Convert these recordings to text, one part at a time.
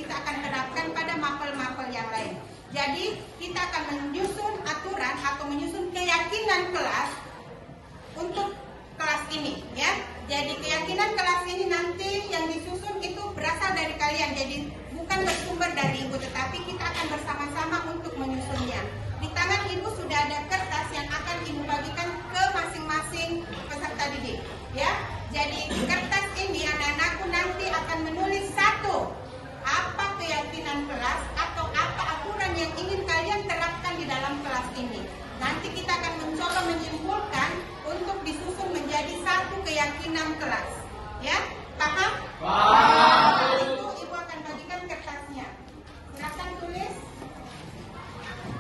kita akan terapkan pada mapel-mapel yang lain. Jadi kita akan menyusun aturan atau menyusun keyakinan kelas untuk kelas ini, ya. Jadi keyakinan kelas ini nanti yang disusun itu berasal dari kalian. Jadi bukan bersumber dari ibu, tetapi kita akan bersama-sama untuk menyusunnya. Di tangan ibu sudah ada kertas yang akan ibu bagikan ke masing-masing peserta didik, ya. Jadi di kertas ini anak-anakku nanti akan menulis satu, apa keyakinan kelas atau apa aturan yang ingin kalian terapkan di dalam kelas ini. Nanti kita akan mencoba menyimpulkan untuk disusun menjadi satu keyakinan kelas, ya. Paham? Paham. Ibu akan bagikan kertasnya. Silakan tulis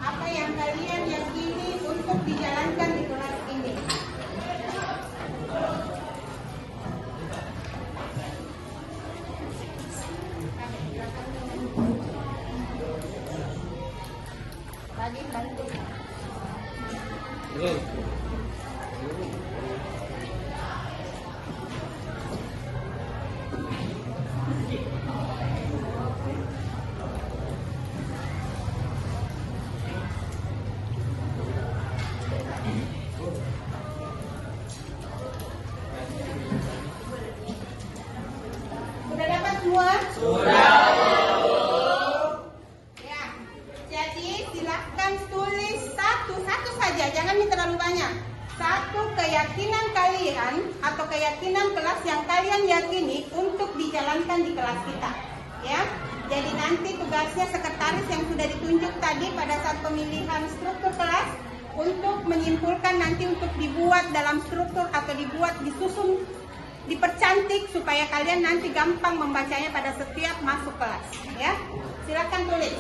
apa yang kalian yakini untuk dijalankan di kelas ini. Bantu. Sudah dapat semua? Sudah. Ya. Jadi silahkan tulis satu saja, jangan terlalu banyak. Satu keyakinan kalian atau keyakinan kelas yang kalian yakini untuk dijalankan di kelas kita, ya. Jadi nanti tugasnya sekretaris yang sudah ditunjuk tadi pada saat pemilihan struktur kelas untuk menyimpulkan nanti untuk dibuat dalam struktur atau dibuat disusun, dipercantik supaya kalian nanti gampang membacanya pada setiap masuk kelas, ya. Silakan tulis.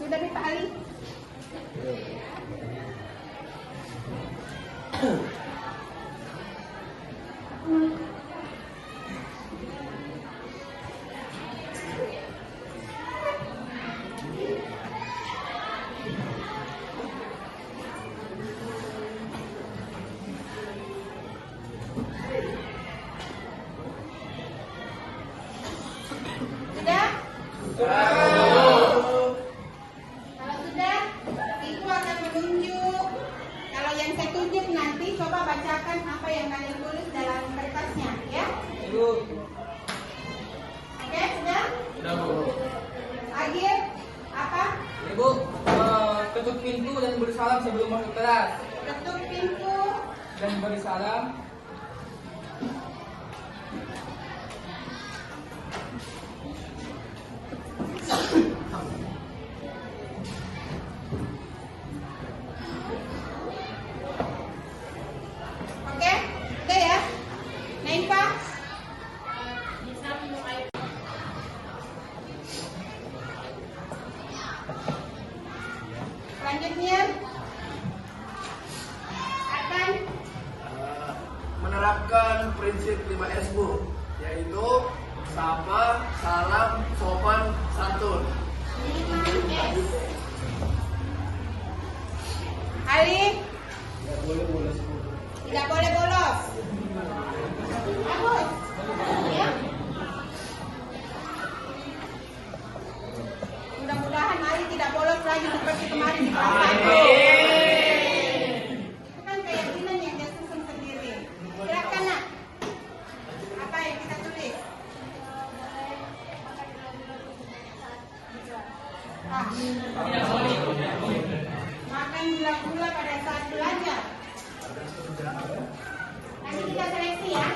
Sudah nih Pak Ali? Sudah? Kalau sudah, Ibu akan menunjuk. Kalau yang saya tunjuk nanti, coba bacakan apa yang kalian tulis dalam kertasnya, ya. Oke, sudah? Sudah, Bu. Agil, apa? Ibu, ketuk pintu dan beri salam sebelum masuk kelas. Ketuk pintu. Dan beri salam. Oke, udah ya. Naifa. Selanjutnya akan menerapkan prinsip 5S, Bu, yaitu sapa, salam, sopan, santun. Ali. Tidak boleh bolos. Bagus. Ya. Mudah-mudahan Ali tidak bolos lagi seperti kemarin di kelas 1. Itu kan keyakinan yang dia susun sendiri. Silakan, Nak. Apa yang kita tulis? Makan gula-gula pada saat belajar. Nanti kita seleksi ya.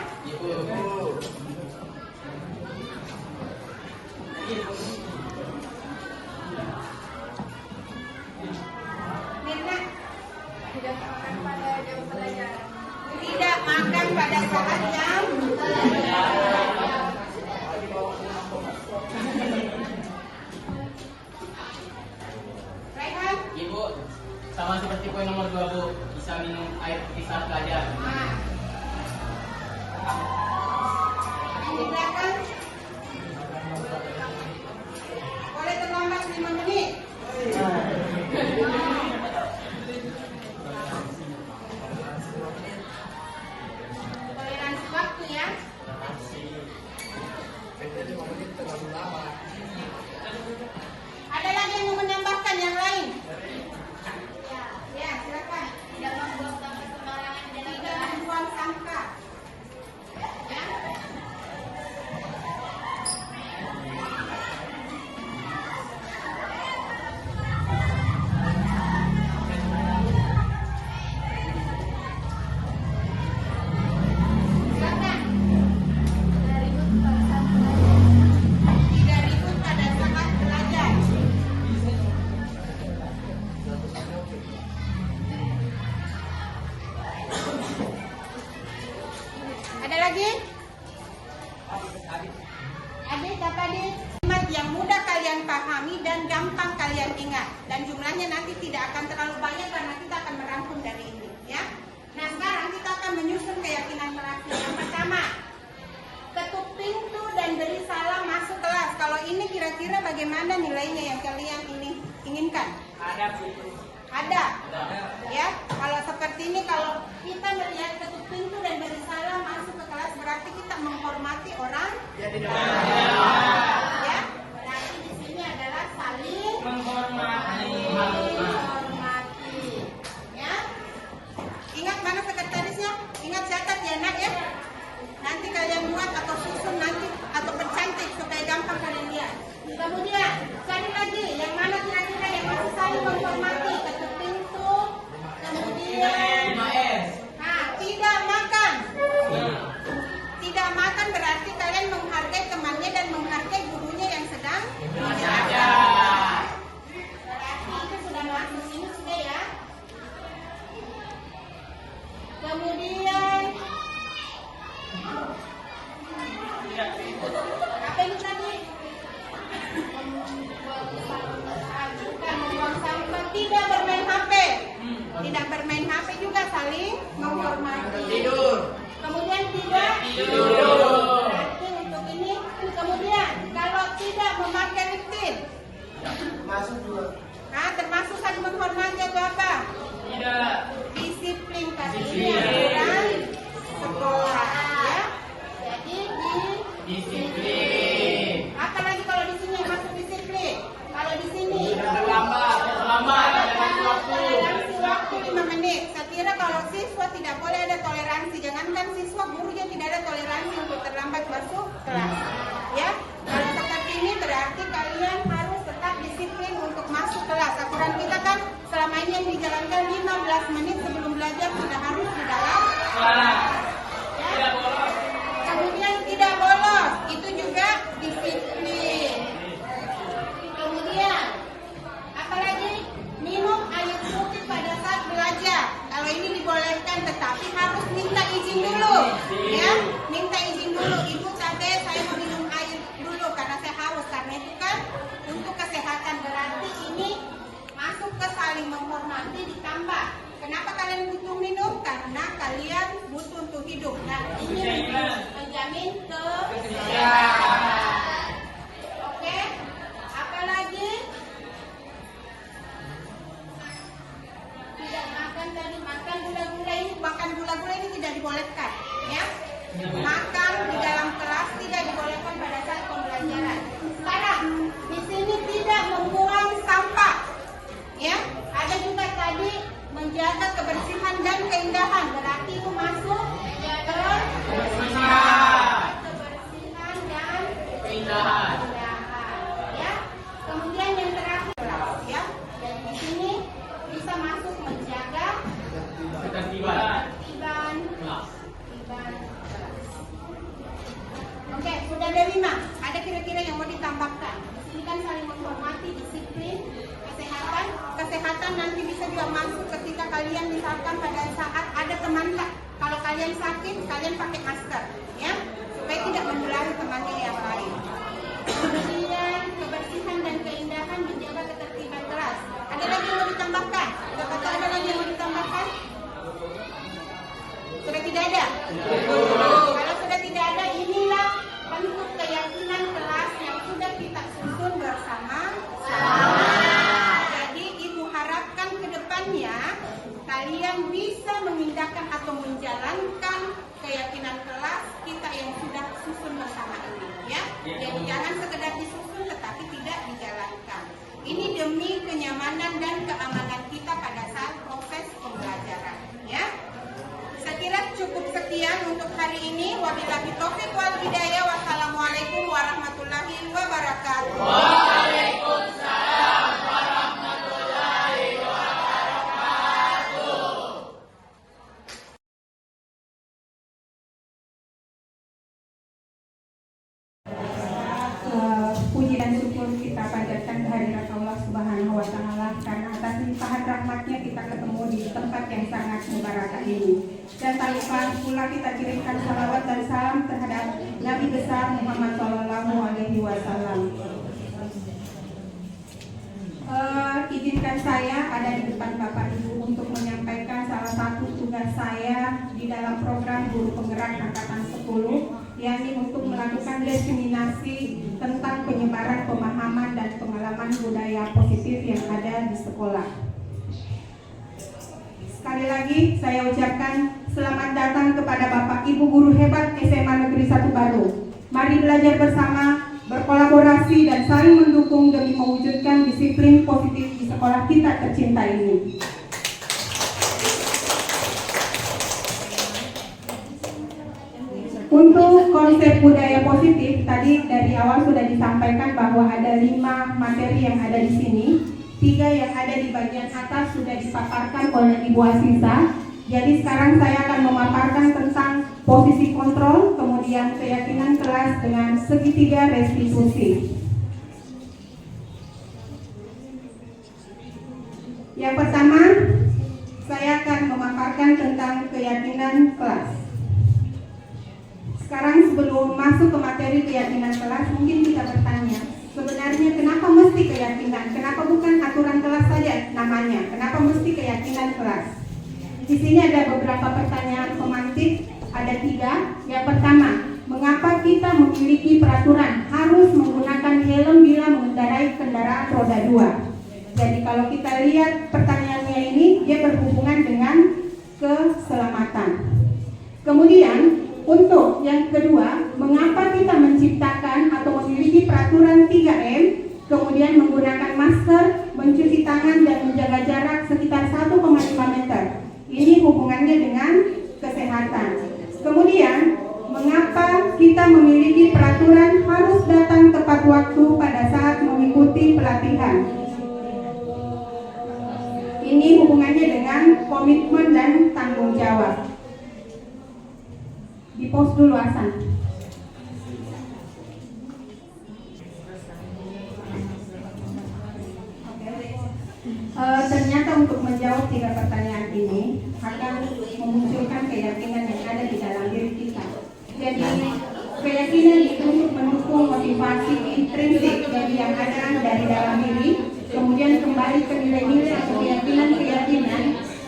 Mirna, tidak makan pada jam pelajaran. Tidak makan pada saat jam pelajaran. Raihan? Ibu, sama seperti poin nomor 2, Bu. Bisa minum air putih saat belajar. Nah. lagi? Adik, apa adik? Kalimat yang mudah kalian pahami dan gampang kalian ingat. Dan jumlahnya nanti tidak akan terlalu banyak karena kita akan merangkum dari ini, ya. Nah, sekarang kita akan menyusun keyakinan kelasnya. Yang pertama, ketuk pintu dan beri salam masuk kelas. Kalau ini kira-kira bagaimana nilainya yang kalian inginkan? Ada. Ya, kalau seperti ini, kalau kita melihat ketuk pintu dan beri salam masuk ke kelas, berarti kita menghormati orang. Ya, berarti di sini adalah saling menghormati. Ya, ingat mana sekretarisnya? Ingat catat ya nak ya. Nanti kalian buat atau susun nanti atau percantik supaya gampang kalian lihat. Kemudian cari lagi yang mana kira-kira yang masih saling menghormati. Ketuk pintu. Kemudian tidak makan. Tidak makan berarti kalian menghargai temannya dan menghargai gurunya yang sedang mengajar. Berarti itu sudah masuk ini sudah ya. Kemudian apa ini tadi? Membuang sampah, tidak bermain HP. Tidak bermain HP juga saling menghormati. Tidur. Kemudian tidak tidur. Berarti untuk ini. Kemudian kalau tidak memakai lipstick, Masuk juga. nah termasuk saling menghormati atau apa? Tidak. Disiplin tadi ini aturan sekolah ya. Jadi disiplin. Apalagi kalau di sini yang masuk disiplin. Kalau di sini Terlambat. toleransi waktu 5 menit. Saya kira kalau siswa tidak boleh ada toleransi. Jangankan siswa, gurunya tidak ada toleransi untuk terlambat masuk kelas. Ya, kalau seperti ini berarti kalian harus tetap disiplin untuk masuk kelas. Aturan kita kan selama ini yang dijalankan 15 menit sebelum belajar sudah harus di dalam kelas. Ya. Kemudian tidak bolos, itu juga disiplin. Kemudian apalagi minum air putih pada saat belajar. Kalau ini dibolehkan tetapi harus minta izin dulu. Ya, minta izin dulu. Ibu capek, saya mau minum air dulu karena saya haus. Karena itu kan untuk kesehatan, berarti ini masuk ke saling menghormati ditambah. Kenapa kalian butuh minum? Karena kalian butuh untuk hidup. Nah, ini menjamin kesehatan. Oke? Apalagi? Tidak makan tadi, makan gula-gula ini tidak dibolehkan, ya. Makan di dalam kelas tidak dibolehkan pada saat pembelajaran. Sekarang di sini tidak membuang sampah, ya. Ada juga tadi menjaga kebersihan dan keindahan, berarti itu masuk kebersihan dan keindahan, ya. Kemudian yang terakhir, ya. Dan di sini bisa masuk menjaga ketertiban. Oke, sudah ada 5. Ada kira-kira yang mau ditambahkan? Di sini kan saling menghormati, disiplin, kesehatan. Kesehatan nanti bisa juga masuk ketika kalian misalkan pada saat ada teman tak. Kalau kalian sakit, kalian pakai masker, ya, supaya tidak menulari temannya yang lain. Kemudian kebersihan dan keindahan, menjaga ketertiban kelas. Ada lagi yang mau ditambahkan? Ada lagi yang mau ditambahkan? Sudah tidak ada? Kalau sudah tidak ada, inilah bentuk keyakinan kelas yang sudah kita susun bersama-sama. Jadi ibu harapkan ke depannya kalian bisa memindahkan atau menjalankan keyakinan kelas kita yang sudah susun bersama ini, ya. Jadi jangan sekedar disusun tetapi tidak dijalankan. Ini demi kenyamanan dan keamanan kita pada saat proses pembelajaran, ya. Saya kira cukup sekian untuk hari ini. Wabillahi taufiq wal hidayah. Wassalamualaikum warahmatullahi wabarakatuh. Waalaikumsalam warahmatullahi wabarakatuh. Puji dan syukur kita panjatkan kehadirat Allah Subhanahu wa Ta'ala, karena atas limpahan rahmatnya kita ketemu di tempat yang sangat mubarakah ini. Dan tak lupa pula kita kirimkan salawat dan salam Nabi besar Muhammad Shallallahu Alaihi Wasallam. Izinkan saya ada di depan Bapak Ibu untuk menyampaikan salah satu tugas saya di dalam program Guru Penggerak Angkatan 10, yakni untuk melakukan diseminasi tentang penyebaran pemahaman dan pengalaman budaya positif yang ada di sekolah. Sekali lagi saya ucapkan selamat datang kepada Bapak Ibu guru hebat SMA Negeri 1 Baro. Mari belajar bersama, berkolaborasi dan saling mendukung demi mewujudkan disiplin positif di sekolah kita tercinta ini. Untuk konsep budaya positif, tadi dari awal sudah disampaikan bahwa ada 5 materi yang ada di sini. 3 yang ada di bagian atas sudah dipaparkan oleh Ibu Asisa. Jadi sekarang saya akan memaparkan tentang posisi kontrol, kemudian keyakinan kelas dengan segitiga restitusi. Yang pertama, saya akan memaparkan tentang keyakinan kelas. Sekarang sebelum masuk ke materi keyakinan kelas, mungkin kita bertanya, sebenarnya kenapa mesti keyakinan? Kenapa bukan aturan kelas saja namanya? Kenapa mesti keyakinan kelas? Di sini ada beberapa pertanyaan pemantik, ada 3. Yang pertama, mengapa kita memiliki peraturan harus menggunakan helm bila mengendarai kendaraan roda 2? Jadi kalau kita lihat pertanyaannya ini, dia berhubungan dengan keselamatan. Kemudian, untuk yang kedua, mengapa kita menciptakan atau memiliki peraturan 3M, kemudian menggunakan masker, mencuci tangan, dan menjaga jarak sekitar 1,5 meter? Ini hubungannya dengan kesehatan. Kemudian, mengapa kita memiliki peraturan harus datang tepat waktu pada saat mengikuti pelatihan? Ini hubungannya dengan komitmen dan tanggung jawab. Di pos dulu Hasan. Ternyata untuk menjawab 3 pertanyaan ini akan memunculkan keyakinan yang ada di dalam diri kita. Jadi keyakinan itu untuk mendukung motivasi intrinsik dari yang ada dari dalam diri, kemudian kembali ke nilai-nilai atau keyakinan-keyakinan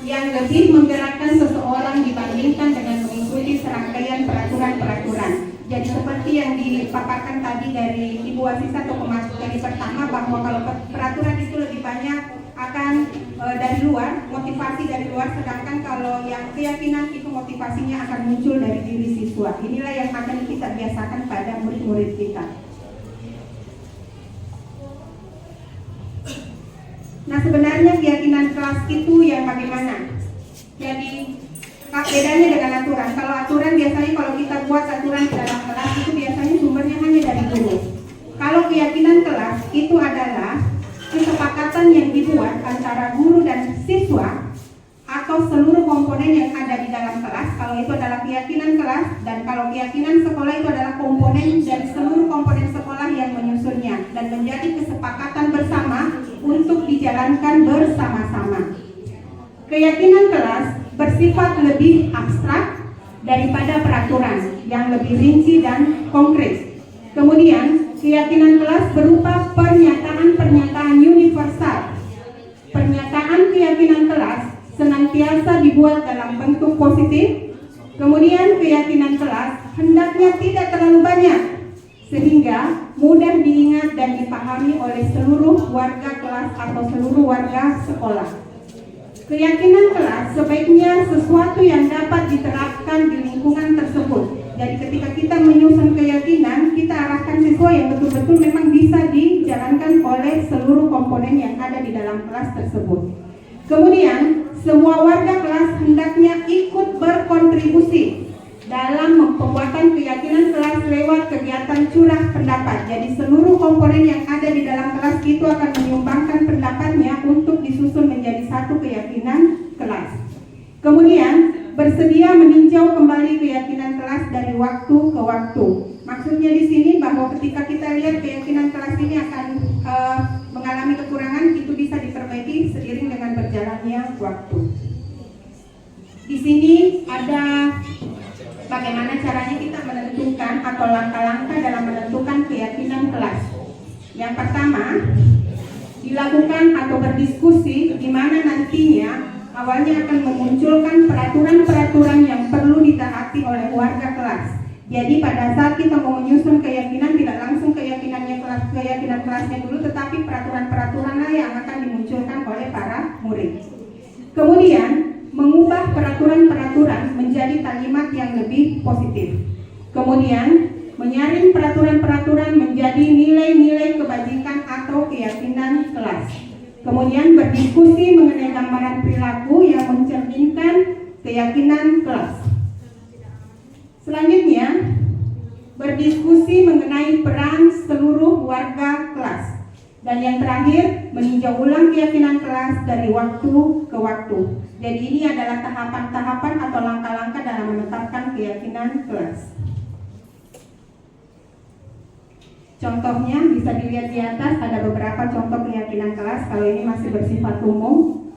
yang lebih menggerakkan seseorang dibandingkan dengan mengikuti serangkaian peraturan-peraturan. Jadi seperti yang dipaparkan tadi dari Ibu Asisa atau pemateri pertama, bahwa kalau peraturan itu lebih banyak akan dari luar, motivasi dari luar, sedangkan kalau yang keyakinan itu motivasinya akan muncul dari diri siswa. Inilah yang akan kita biasakan pada murid-murid kita. Nah, sebenarnya keyakinan kelas itu yang bagaimana? Jadi bedanya dengan aturan. Kalau aturan biasanya kalau kita buat aturan di dalam kelas itu biasanya sumbernya hanya dari guru. Kalau keyakinan kelas itu adalah kesepakatan yang dibuat antara guru dan siswa atau seluruh komponen yang ada di dalam kelas. Kalau itu adalah keyakinan kelas, dan kalau keyakinan sekolah itu adalah komponen dan seluruh komponen sekolah yang menyusunnya, dan menjadi kesepakatan bersama untuk dijalankan bersama-sama. Keyakinan kelas bersifat lebih abstrak daripada peraturan yang lebih rinci dan konkret. Kemudian keyakinan kelas berupa pernyataan-pernyataan universal. Pernyataan keyakinan kelas senantiasa dibuat dalam bentuk positif. Kemudian keyakinan kelas hendaknya tidak terlalu banyak, sehingga mudah diingat dan dipahami oleh seluruh warga kelas atau seluruh warga sekolah. Keyakinan kelas sebaiknya sesuatu yang dapat diterapkan di lingkungan tersebut. Jadi ketika kita menyusun keyakinan, kita arahkan siswa yang betul-betul memang bisa dijalankan oleh seluruh komponen yang ada di dalam kelas tersebut. Kemudian, semua warga kelas hendaknya ikut berkontribusi dalam pembuatan keyakinan kelas lewat kegiatan curah pendapat. Jadi seluruh komponen yang ada di dalam kelas itu akan menyumbangkan pendapatnya untuk disusun menjadi satu keyakinan kelas. Kemudian bersedia meninjau kembali keyakinan kelas dari waktu ke waktu. Maksudnya di sini bahwa ketika kita lihat keyakinan kelas ini akan mengalami kekurangan, itu bisa diperbaiki seiring dengan berjalannya waktu. Di sini ada bagaimana caranya kita menentukan atau langkah-langkah dalam menentukan keyakinan kelas. Yang pertama, dilakukan atau berdiskusi di mana nantinya awalnya akan memunculkan peraturan-peraturan yang perlu ditaati oleh warga kelas. Jadi pada saat kita mau menyusun keyakinan, tidak langsung keyakinan kelasnya dulu, tetapi peraturan-peraturanlah yang akan dimunculkan oleh para murid. Kemudian mengubah peraturan-peraturan menjadi kalimat yang lebih positif. Kemudian menyaring peraturan-peraturan menjadi nilai-nilai kebajikan atau keyakinan kelas. Kemudian berdiskusi mengenai gambaran perilaku yang mencerminkan keyakinan kelas. Selanjutnya, berdiskusi mengenai peran seluruh warga kelas. Dan yang terakhir, meninjau ulang keyakinan kelas dari waktu ke waktu. Jadi ini adalah tahapan-tahapan atau langkah-langkah dalam menetapkan keyakinan kelas. Contohnya bisa dilihat di atas, ada beberapa contoh keyakinan kelas. Kalau ini masih bersifat umum.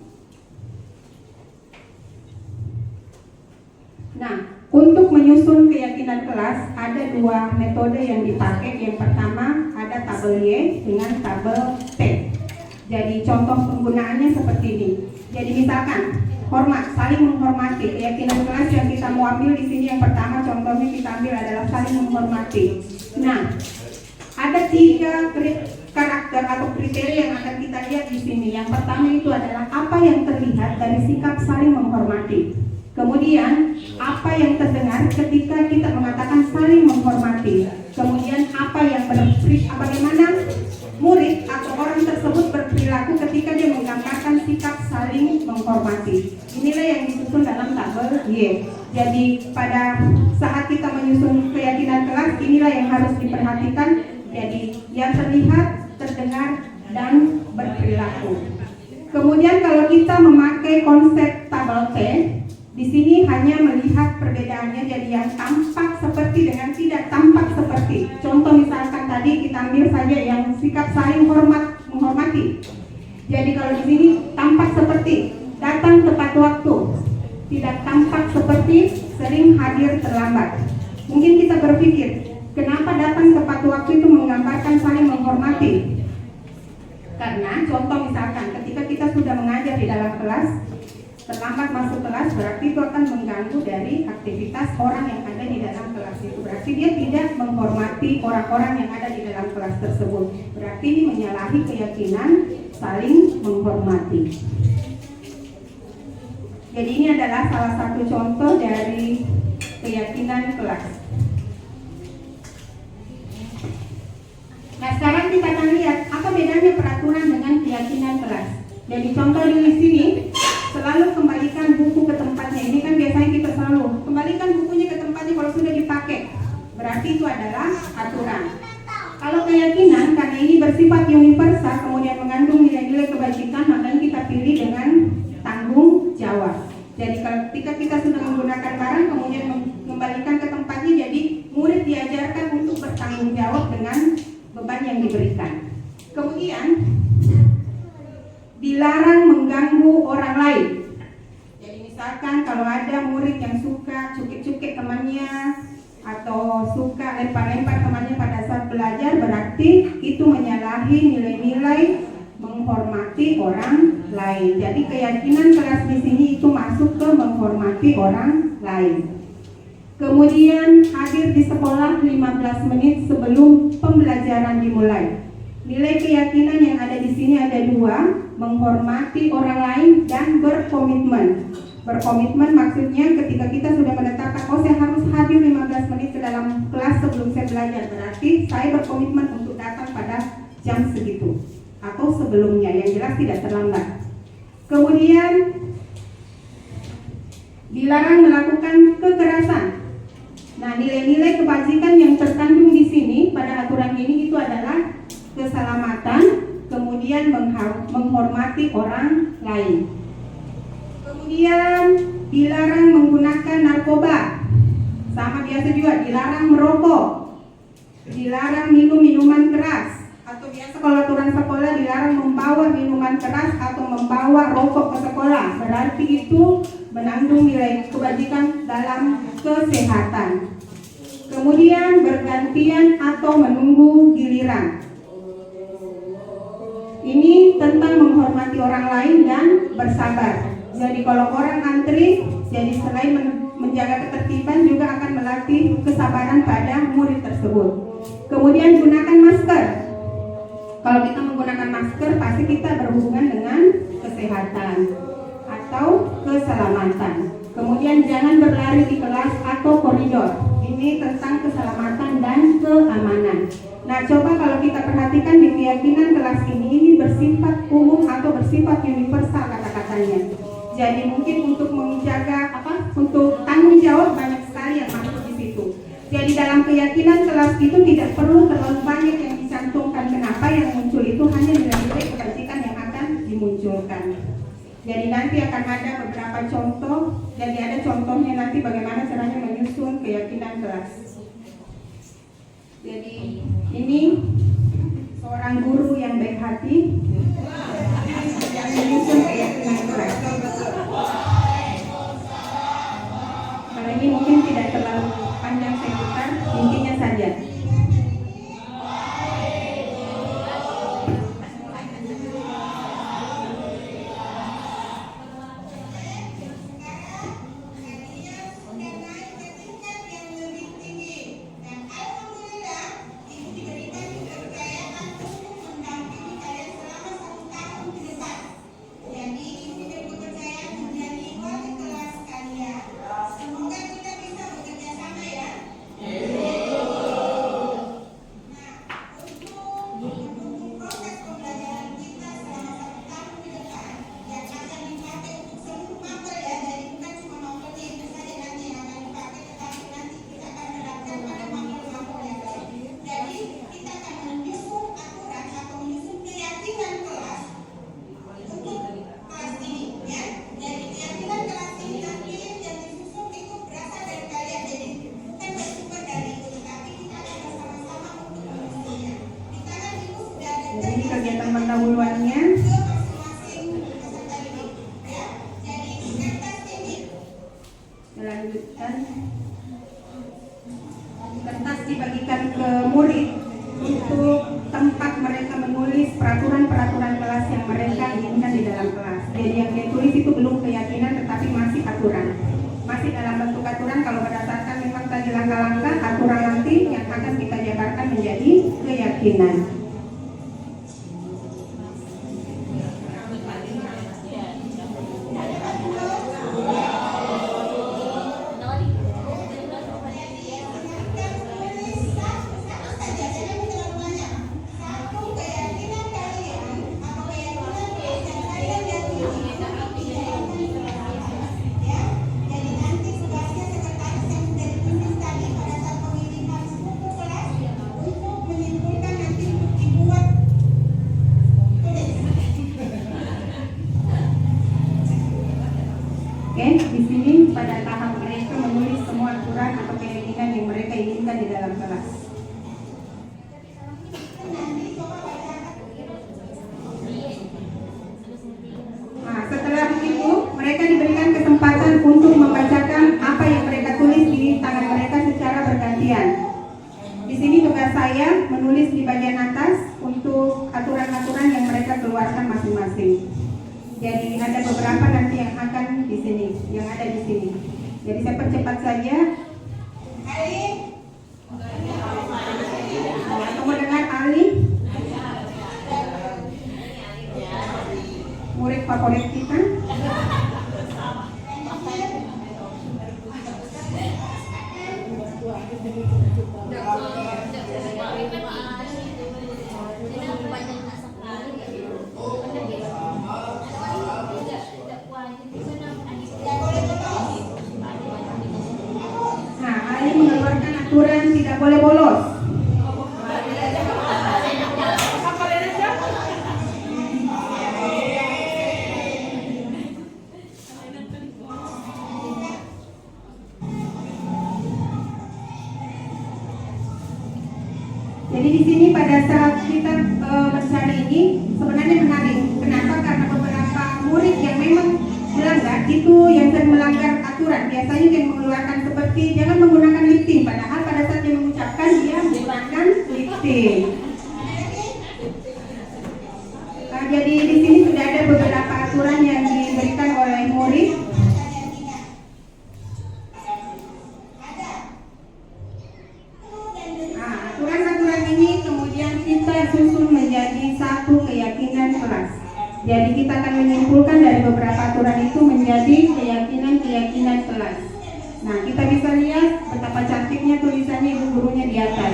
Nah, untuk menyusun keyakinan kelas ada dua metode yang dipakai. Yang pertama ada tabel Y dengan tabel T. Jadi contoh penggunaannya seperti ini. Jadi misalkan hormat, saling menghormati. Keyakinan kelas yang kita mau ambil di sini yang pertama contohnya kita ambil adalah saling menghormati. Nah, ada 3 karakter atau kriteria yang akan kita lihat di sini. Yang pertama itu adalah apa yang terlihat dari sikap saling menghormati. Kemudian apa yang terdengar ketika kita mengatakan saling menghormati. Kemudian apa yang bagaimana murid atau orang tersebut berperilaku ketika dia menggambarkan sikap saling menghormati. Inilah yang disusun dalam tabel Y. Jadi pada saat kita menyusun keyakinan kelas, inilah yang harus diperhatikan. Jadi yang terlihat, terdengar, dan berperilaku. Kemudian kalau kita memakai konsep tabel T, di sini hanya melihat perbedaannya, jadi yang tampak seperti dengan tidak tampak seperti. Contoh misalkan tadi kita ambil saja yang sikap saling menghormati. Jadi kalau di sini tampak seperti datang tepat waktu, tidak tampak seperti sering hadir terlambat. Mungkin kita berpikir, kenapa datang tepat waktu itu menggambarkan saling menghormati? Karena contoh misalkan ketika kita sudah mengajar di dalam kelas, terlambat masuk kelas berarti itu akan mengganggu dari aktivitas orang yang ada di dalam kelas itu. Berarti dia tidak menghormati orang-orang yang ada di dalam kelas tersebut. Berarti ini menyalahi keyakinan saling menghormati. Jadi ini adalah salah satu contoh dari keyakinan kelas. Nah, sekarang kita akan lihat apa bedanya peraturan dengan keyakinan kelas. Jadi contoh di sini, selalu kembalikan buku ke tempatnya. Ini kan biasanya kita selalu kembalikan bukunya ke tempatnya kalau sudah dipakai. Berarti itu adalah aturan. Kalau keyakinan, karena ini bersifat universal, kemudian mengandung nilai-nilai kebajikan, makanya kita pilih dengan tanggung jawab. Jadi ketika kita sudah menggunakan barang, kemudian mengembalikan ke tempatnya, jadi murid diajarkan untuk bertanggung jawab dengan beban yang diberikan. Kemudian dilarang mengganggu orang lain. Jadi misalkan kalau ada murid yang suka cukik-cukik temannya atau suka lempar-lempar temannya pada saat belajar, berarti itu menyalahi nilai-nilai menghormati orang lain. Jadi keyakinan kelas di sini itu masuk ke menghormati orang lain. Kemudian hadir di sekolah 15 menit sebelum pembelajaran dimulai. Nilai keyakinan yang ada di sini ada 2, menghormati orang lain dan berkomitmen. Berkomitmen maksudnya ketika kita sudah menetapkan, oh saya harus hadir 15 menit ke dalam kelas sebelum saya belajar, berarti saya berkomitmen untuk datang pada jam segitu atau sebelumnya, yang jelas tidak terlambat. Kemudian dilarang melakukan kekerasan. Nah, nilai-nilai kebajikan yang terkandung di sini pada aturan ini itu adalah keselamatan, kemudian menghormati orang lain. Kemudian dilarang menggunakan narkoba. Sama biasa juga dilarang merokok. Dilarang minum minuman keras. Atau biasa kalau aturan sekolah dilarang membawa minuman keras atau membawa rokok ke sekolah. Berarti itu mengandung nilai kebajikan dalam kesehatan. Kemudian bergantian atau menunggu giliran. Ini tentang menghormati orang lain dan bersabar. Jadi kalau orang antri, jadi selain menjaga ketertiban juga akan melatih kesabaran pada murid tersebut. Kemudian gunakan masker. Kalau kita menggunakan masker, pasti kita berhubungan dengan kesehatan atau keselamatan. Kemudian jangan berlari di kelas atau koridor. Ini tentang keselamatan dan keamanan. Nah, coba kalau kita perhatikan di keyakinan kelas ini bersifat umum atau bersifat universal kata-katanya. Jadi mungkin untuk menjaga untuk tanggung jawab banyak sekali yang masuk di situ. Jadi dalam keyakinan kelas itu tidak perlu terlalu banyak yang dicantumkan. Kenapa yang muncul itu hanya nilai-nilai kebajikan yang akan dimunculkan. Jadi nanti akan ada beberapa contoh. Jadi ada contohnya nanti bagaimana caranya menyusun keyakinan kelas. Jadi ini seorang guru yang baik hati yang menyusun keyakinan kelas. Kalau ini mungkin tidak terlalu panjang saya putar, intinya saja. Ini kegiatan pendahuluannya. Lanjutkan. Kertas dibagikan ke murid untuk tempat mereka menulis peraturan-peraturan kelas yang mereka inginkan di dalam kelas. Jadi yang ditulis itu belum keyakinan tetapi masih aturan. Masih dalam bentuk aturan kalau berdasarkan memang tadi langkah-langkah aturan nanti yang akan kita jabarkan menjadi keyakinan. Oke, di sini pada tahap mereka menulis semua aturan atau keyakinan yang mereka inginkan di dalam kelas. Nah, setelah itu mereka diberikan kesempatan untuk membacakan apa yang mereka tulis di tangan mereka secara bergantian. Di sini tugas saya menulis di bagian atas untuk aturan-aturan yang mereka keluarkan masing-masing. Jadi ada beberapa nanti yang akan di sini, yang ada di sini. Jadi saya percepat saja. Tunggu dengan Ali. Murid favorit kita. Mengeluarkan aturan tidak boleh bolos. Jadi di sini pada saat kita mencari ini sebenarnya menarik. Kenapa? Karena beberapa murid yang memang melanggar itu yang sering melanggar aturan, biasanya yang mengeluarkan seperti jangan menggunakan lifting, padahal pada saat dia mengucapkan dia menggunakan lifting. Jadi di sini sudah ada beberapa aturan yang diberikan oleh murid. Aturan-aturan ini kemudian kita susun menjadi satu keyakinan kelas. Jadi kita akan menyimpulkan dari beberapa aturan itu menjadi keyakinan kelas. Nah, kita bisa lihat betapa cantiknya tulisannya ibu gurunya di atas.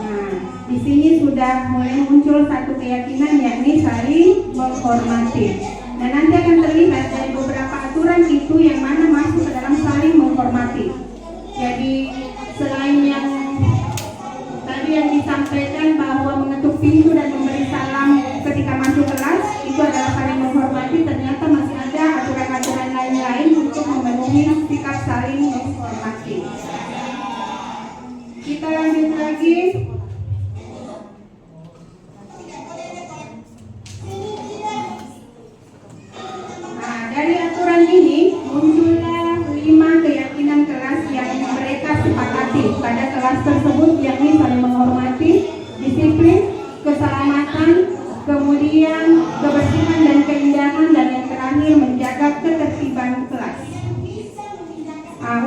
Nah, di sini sudah mulai muncul satu keyakinan, yakni saling menghormati. Dan nanti akan terlihat dari beberapa aturan itu yang mana masuk ke dalam saling menghormati. Jadi selain yang tadi yang disampaikan bahwa mengetuk pintu dan memberi salam ketika masuk kelas itu adalah saling menghormati, ternyata masih ada aturan-aturan lain-lain untuk memenuhi sikap saling menghormati. Kita lanjut lagi. Dari aturan ini muncullah 5 keyakinan kelas yang mereka sepakati pada kelas tersebut, yakni saling menghormati, disiplin, keselamatan, kemudian kebersihan dan keindahan, dan yang terakhir menjaga ketertiban kelas.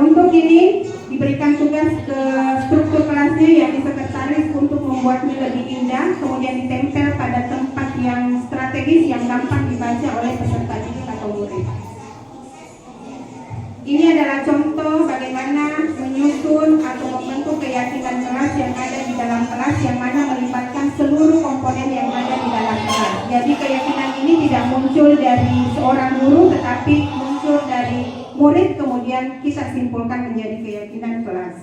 Untuk ini diberikan tugas ke struktur kelasnya, yakni sekretaris, untuk membuatnya lebih indah, kemudian ditempel pada tempat yang strategis yang gampang dibaca oleh peserta didik atau murid. Ini adalah contoh bagaimana menyusun atau membentuk keyakinan kelas yang ada di dalam kelas, yang mana melibatkan seluruh komponen yang ada di dalam kelas. Jadi keyakinan ini tidak muncul dari seorang guru, tetapi muncul dari murid, kemudian kita simpulkan menjadi keyakinan kelas.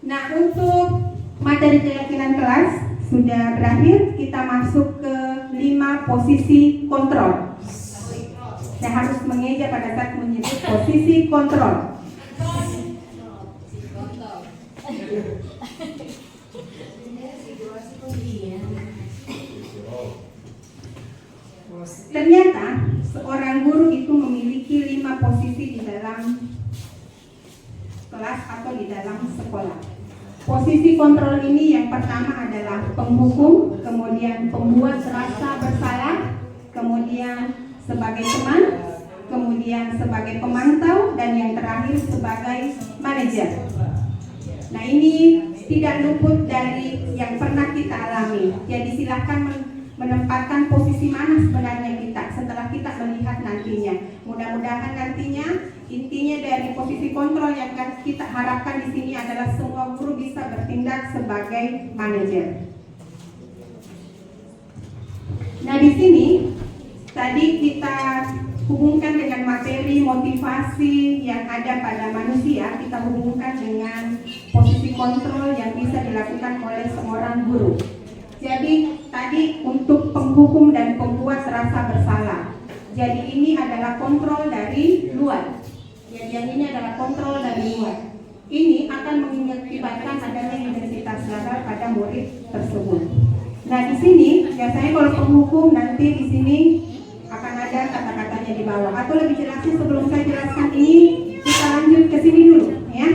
Nah, untuk materi keyakinan kelas sudah berakhir. Kita masuk ke 5 posisi kontrol. Saya harus mengeja pada saat menyebut posisi kontrol. Ternyata seorang guru itu memiliki 5 posisi di dalam kelas atau di dalam sekolah. Posisi kontrol ini yang pertama adalah penghukum, kemudian pembuat rasa bersalah, kemudian sebagai teman, kemudian sebagai pemantau, dan yang terakhir sebagai manajer. Nah, ini tidak luput dari yang pernah kita alami. Jadi silahkan menempatkan posisi mana sebenarnya kita setelah kita melihat nantinya. Mudah-mudahan nantinya intinya dari posisi kontrol yang kita harapkan di sini adalah semua guru bisa bertindak sebagai manajer. Nah, di sini tadi kita hubungkan dengan materi motivasi yang ada pada manusia, kita hubungkan dengan posisi kontrol yang bisa dilakukan oleh seorang guru. Jadi tadi untuk penghukum dan pembuat rasa bersalah. Jadi ini adalah kontrol dari luar. Jadi yang ini adalah kontrol dari luar. Ini akan mengakibatkan adanya intensitas gagal pada murid tersebut. Nah, di sini biasanya kalau penghukum nanti di sini akan ada kata-katanya di bawah. Atau lebih jelasnya sebelum saya jelaskan ini, kita lanjut ke sini dulu, ya.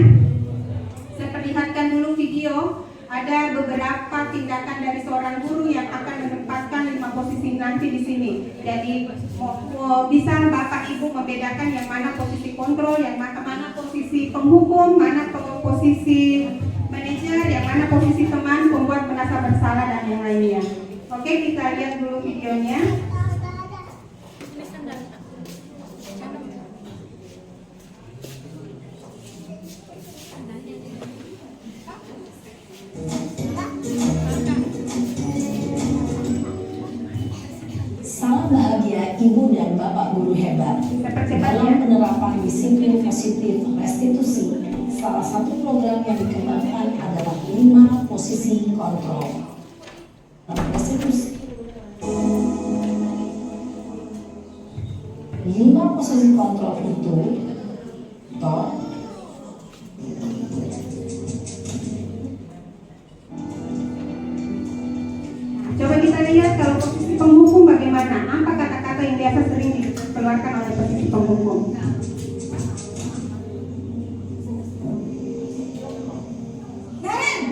Saya perlihatkan dulu video. Ada beberapa tindakan dari seorang guru yang akan menempatkan 5 posisi nanti di sini. Jadi bisa Bapak Ibu membedakan yang mana posisi kontrol, yang mana posisi penghukum, mana posisi manajer, yang mana posisi teman, pembuat merasa bersalah, dan yang lainnya. Oke, kita lihat dulu videonya. Salam bahagia Ibu dan Bapak guru hebat. Dalam penerapan disiplin positif restitusi, salah satu program yang dikembangkan adalah 5 posisi kontrol restitusi. 5 posisi kontrol itu lihat kalau posisi penghukum bagaimana. Apa kata-kata yang biasa sering dikeluarkan oleh posisi penghukum? Naren,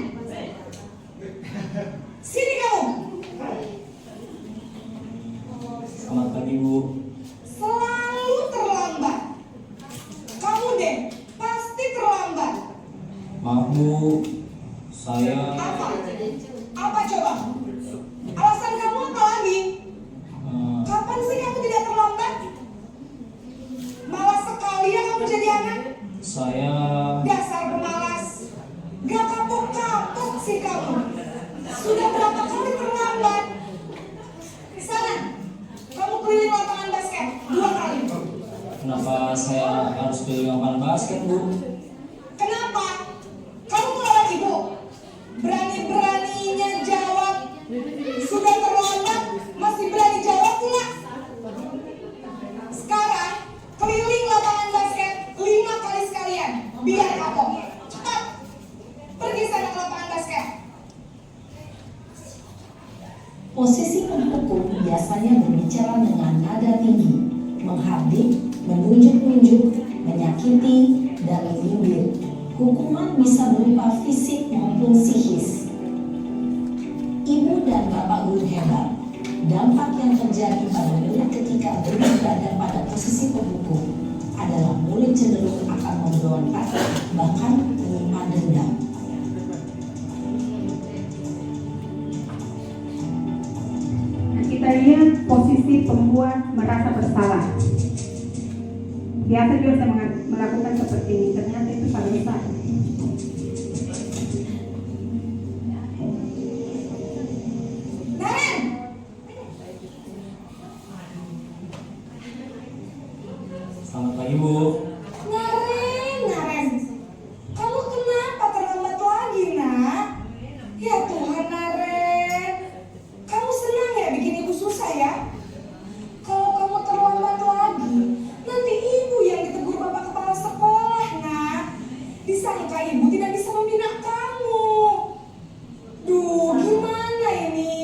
sini kamu. Selamat pagi, Bu. Selalu terlambat. Kamu deh, pasti terlambat. Maaf, Bu. Saya Apa? Apa coba? Alasan kamu apa lagi? Kapan sih kamu tidak terlambat? Malas sekali ya kamu jadi anak. saya Dasar pemalas. Gak kapok-kapok sih kamu. Sudah berapa kali terlambat? Sana, kamu keliling lapangan basket 2 kali. kenapa saya harus pilih lapangan basket, Bu? Kenapa? Kamu melawan ibu. Berani-beraninya jawab. Sudah terlambat, masih berani jawab pula. Sekarang, keliling lapangan basket 5 kali sekalian. Biar kapok. Cepat. Pergi sana ke lapangan basket. Posisi penghukum biasanya berbicara dengan nada tinggi, menghardik, menunjuk-nunjuk, menyakiti, dan menyindir. Hukuman bisa berupa fisik maupun psikis. Ibu dan bapak guru hebat, dampak yang terjadi pada murid ketika berada pada posisi penghukum adalah murid cenderung akan memberontak, bahkan menyimpan dendam. Nah, kita lihat posisi pembuat merasa bersalah. Biasa juga saya melakukan seperti ini, ternyata itu salah besar. Naren, Selamat pagi, Bu. Naren. Kamu kenapa terlambat lagi, nak? Ya Tuhan, Naren. Kamu senang ya bikin ibu susah ya? Kalau kamu terlambat lagi, nanti ibu yang ditegur bapak kepala sekolah, nak. Disangka ibu tidak bisa membina kamu. Duh, gimana ini?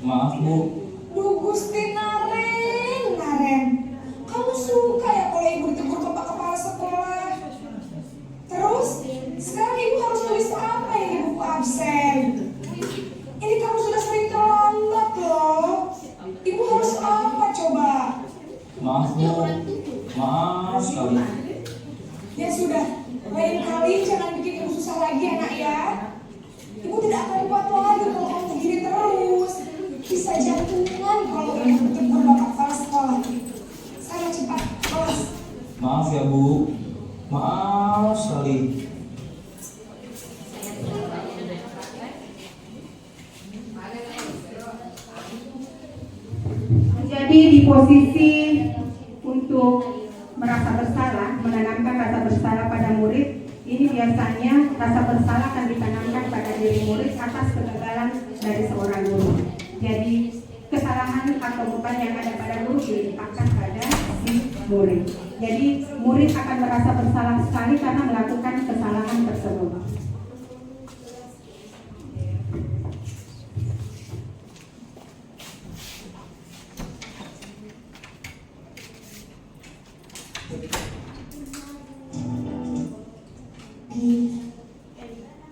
Maaf, Bu. Duh, Gusti Naren. Kamu suka ya kalau ibu ditegur bapak kepala sekolah? Terus, sekarang ibu harus tulis apa yang di buku absen? Ini kamu sudah sering terlambat loh. Ibu harus apa coba? Maaf, Bu. Maaf sekali. Ya sudah, lain kali jangan bikin ibu susah lagi ya nak ya. Ibu tidak akan kuat lagi kalau kamu begini terus. Bisa jantungan kalau ibu ditegur bapak kepala sekolah. Sana cepat, kelas. Maaf ya, Bu. Maaf sekali. Jadi di posisi untuk merasa bersalah, menanamkan rasa bersalah pada murid, ini biasanya rasa bersalah akan ditanamkan pada diri murid atas kegagalan dari seorang guru. Jadi kesalahan atau beban yang ada pada guru dilimpahkan pada si murid. Jadi murid akan merasa bersalah sekali karena melakukan kesalahan tersebut.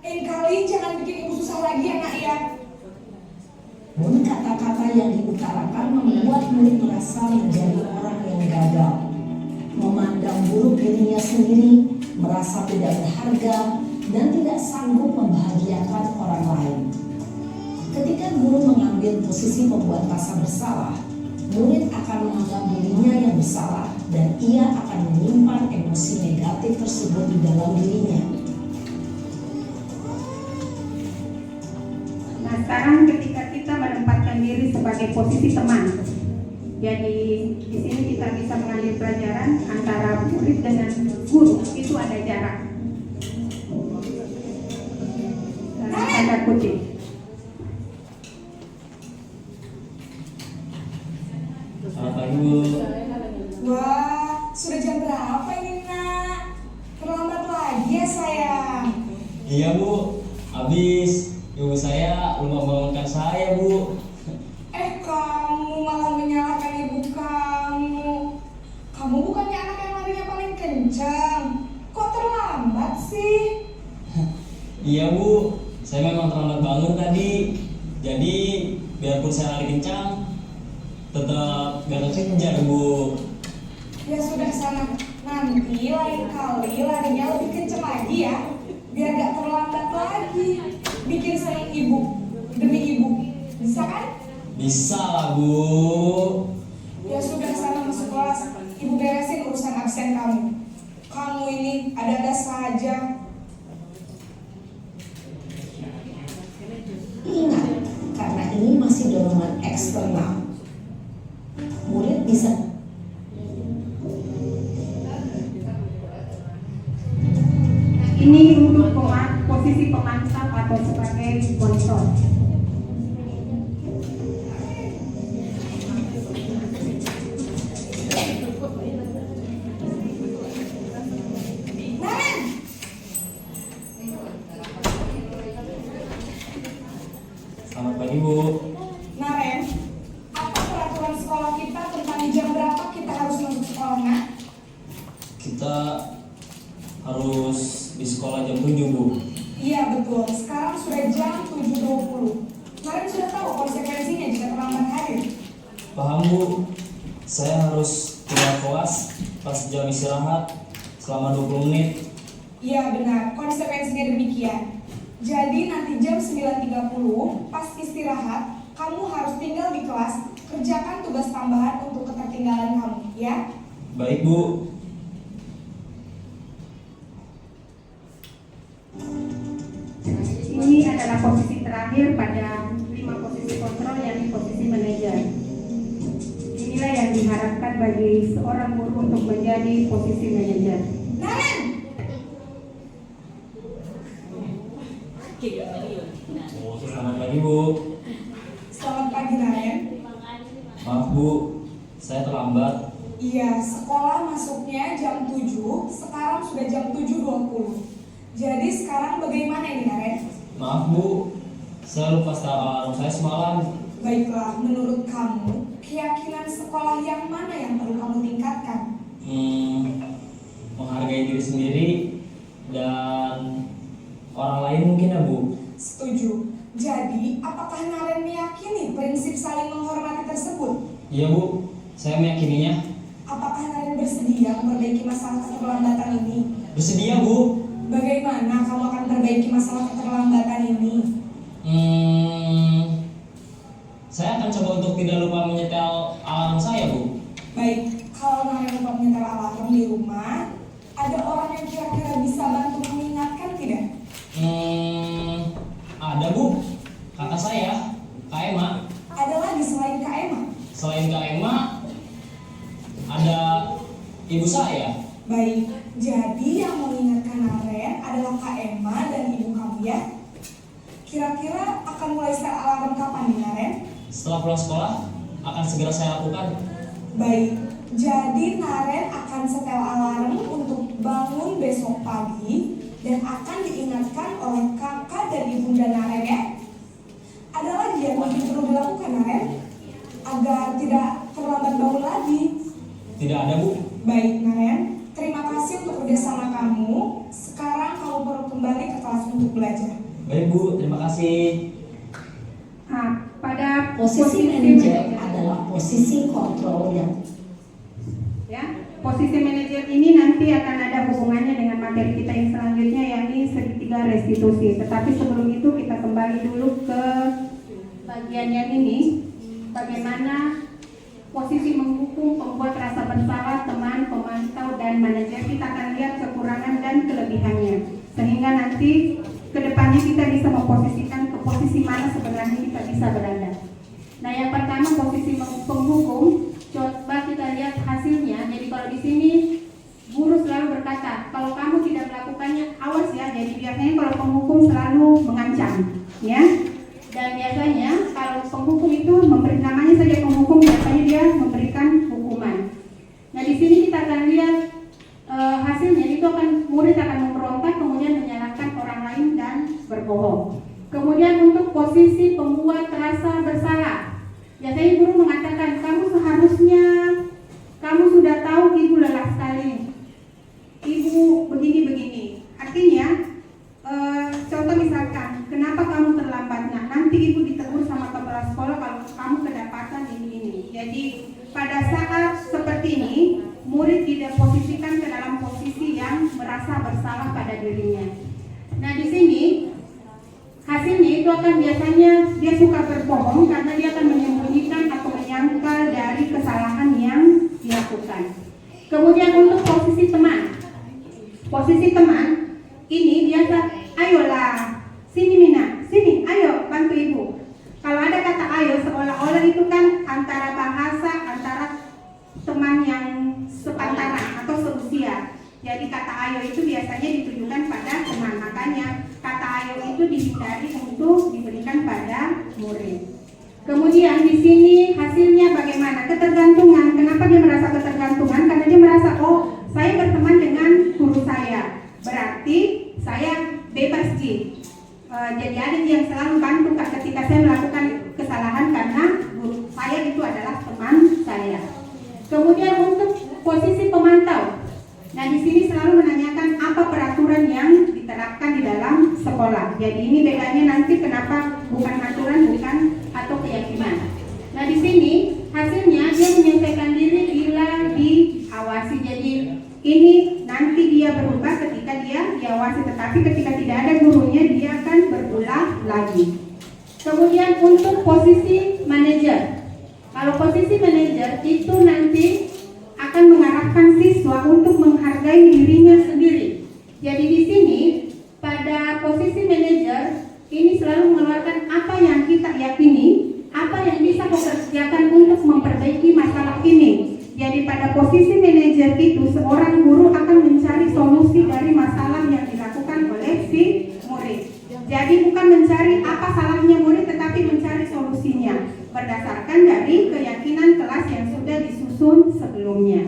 Lain kali jangan bikin ibu susah lagi ya nak ya. Namun kata-kata yang diutarakan membuat murid merasa menjadi orang yang gagal, memandang buruk dirinya sendiri, merasa tidak berharga, dan tidak sanggup membahagiakan orang lain. Ketika guru mengambil posisi pembuat rasa bersalah, murid akan menganggap dirinya yang bersalah dan ia akan menyimpan emosi negatif tersebut di dalam dirinya. Nah, sekarang ketika kita menempatkan diri sebagai posisi teman, jadi di sini kita bisa mengambil pelajaran antara murid dengan guru, itu ada jarak. Dalam tanda kutip. Selamat pagi, Bu. Wah, sudah jam berapa ini nak? Terlambat lagi ya sayang. Iya, Bu. Habis Ibu saya lupa membangunkan saya, Bu. Kamu malah menyalahkan ibu kamu. Kamu bukannya anak yang larinya paling kencang. Kok terlambat sih? Iya, Bu. Saya memang terlambat bangun tadi. Jadi, biarpun saya lari kencang, tetap gak kekejar, Bu. Ya sudah sana. Nanti lain kali larinya lebih kencang lagi ya. Biar gak terlambat lagi. Bikin seneng ibu demi ibu. Bisa kan? Bisa lah, Bu. Ya sudah sana masuk kelas. Ibu beresin urusan absen kamu. Kamu ini ada-ada saja. Ingat, karena ini masih dorongan eksternal, murid bisa Ini untuk posisi pemantau atau sebagai monitor. Naren, Selamat pagi, Bu. Naren, apa peraturan sekolah kita tentang jam berapa kita harus masuk sekolah, Nak? Kita harus di sekolah jam 7, Bu. Iya betul, sekarang sudah jam 7.20. Naren sudah tahu konsekuensinya jika terlambat hadir. Paham, Bu. Saya harus tinggal kelas pas jam istirahat selama 20 menit. Iya benar, konsekuensinya demikian. Jadi nanti jam 9.30 pas istirahat, kamu harus tinggal di kelas, kerjakan tugas tambahan untuk ketertinggalan kamu, ya? Baik, Bu. Ini adalah posisi terakhir pada 5 posisi kontrol, yakni posisi manajer. Inilah yang diharapkan bagi seorang guru untuk menjadi posisi manajer. Naren! Selamat pagi, Bu. Selamat pagi, Naren. Maaf, Bu. Saya terlambat. Iya, sekolah masuknya jam 7, sekarang sudah jam 7.20. Jadi sekarang bagaimana ini, Naren? Maaf, Bu. Saya lupa setel alarm saya semalam. Baiklah, menurut kamu, keyakinan sekolah yang mana yang perlu kamu tingkatkan? Menghargai diri sendiri dan orang lain mungkin, ya, Bu. Setuju. Jadi, apakah Naren meyakini prinsip saling menghormati tersebut? Iya, Bu. Saya meyakininya. Apakah Naren bersedia memperbaiki masalah keterlambatan ini? Bersedia, Bu. Bagaimana kamu akan perbaiki masalah keterlambatan ini? Saya akan coba untuk tidak lupa menyetel alarm saya, Bu. Baik, kalau Naren lupa menyetel alarm di rumah, ada orang yang kira-kira bisa bantu mengingatkan tidak? Ada, Bu. Kakak saya, Kak Emma. Ada lagi selain Kak Emma? Selain Kak Emma, ada ibu saya. Baik, jadi yang mengingatkan Naren adalah Kak Emma dan ibu kamu, ya? Kira-kira akan mulai setel alarm kapan nih, Naren? Setelah pulang sekolah, akan segera saya lakukan. Baik, jadi Naren akan setel alarm untuk bangun besok pagi dan akan diingatkan oleh kakak dan ibunda Naren, ya? Ada lagi yang mungkin perlu dilakukan, Naren? Agar tidak terlambat bangun lagi. Tidak ada, Bu. Baik, Naren. Terima kasih untuk kerjasama kamu. Sekarang kamu perlu kembali ke kelas untuk belajar. Baik, Bu. Terima kasih. Pada posisi manajer adalah posisi kontrol yang posisi manajer ini nanti akan ada hubungannya dengan materi kita yang selanjutnya, yakni segitiga restitusi. Tetapi sebelum itu kita kembali dulu ke bagian yang ini, bagaimana posisi menghukum, pembuat rasa bersalah, teman, pemantau, dan manajer. Kita akan lihat kekurangan dan kelebihannya, sehingga nanti kedepannya kita bisa memposisikan ke posisi mana sebenarnya kita bisa berada. Nah, yang pertama posisi penghukum. Coba kita lihat hasilnya. Jadi kalau di sini guru selalu berkata, kalau kamu tidak melakukannya, awas ya. Jadi biasanya kalau penghukum selalu mengancam, ya. Dan biasanya kalau penghukum itu memberi, namanya saja penghukum, biasanya dia memberikan hukuman. Nah, di sini kita akan lihat hasilnya. Itu akan murid akan memberontak, kemudian menyalahkan orang lain dan berbohong. Kemudian posisi pembuat rasa bersalah. Biasanya guru mengatakan, kamu sudah tahu ibu lelah sekali, ibu begini-begini. Artinya, contoh misalkan, kenapa kamu terlambat? Nah, nanti ibu ditegur sama kepala sekolah kalau kamu kedapatan ini. Jadi pada saat seperti ini, murid diposisikan ke dalam posisi yang merasa bersalah pada dirinya. Nah, di sini hasilnya itu akan biasanya dia suka berbohong karena dia akan menyembunyikan atau menyangkal dari kesalahan yang dilakukan. Kemudian untuk posisi teman ini biasa, ayolah, sini Mina, sini, ayo bantu ibu. Kalau ada kata ayo, seolah-olah itu kan antara bahasa antara teman yang sepantaran atau seusia. Jadi kata ayo itu biasanya ditujukan pada teman, makanya kata ayo itu dihindari untuk diberikan pada murid. Kemudian di sini hasilnya bagaimana? Ketergantungan. Kenapa dia merasa ketergantungan? Karena dia merasa, oh, saya berteman dengan guru saya, berarti saya bebas sih. Jadi ada yang selalu bantu ketika saya melakukan kesalahan karena guru saya itu adalah teman saya. Kemudian untuk posisi pemantau. Nah, di sini selalu menanyakan apa peraturan yang diterapkan di dalam sekolah. Jadi ini bedanya nanti kenapa bukan aturan, bukan atau keyakinan. Nah, di sini hasilnya dia menyelesaikan diri bila diawasi. Jadi ini nanti dia berubah ketika dia diawasi, tetapi ketika tidak ada gurunya dia akan berulang lagi. Kemudian untuk posisi manajer. Kalau posisi manajer itu nanti akan mengarahkan siswa untuk menghargai dirinya sendiri. Jadi di sini pada posisi manajer ini selalu mengeluarkan apa yang kita yakini, apa yang bisa kita kerjakan untuk memperbaiki masalah ini. Jadi pada posisi manajer itu seorang guru akan mencari solusi dari masalah yang dilakukan oleh si murid. Jadi bukan mencari apa salahnya murid, tetapi mencari solusinya berdasarkan dari keyakinan kelas yang sudah disusun sebelumnya.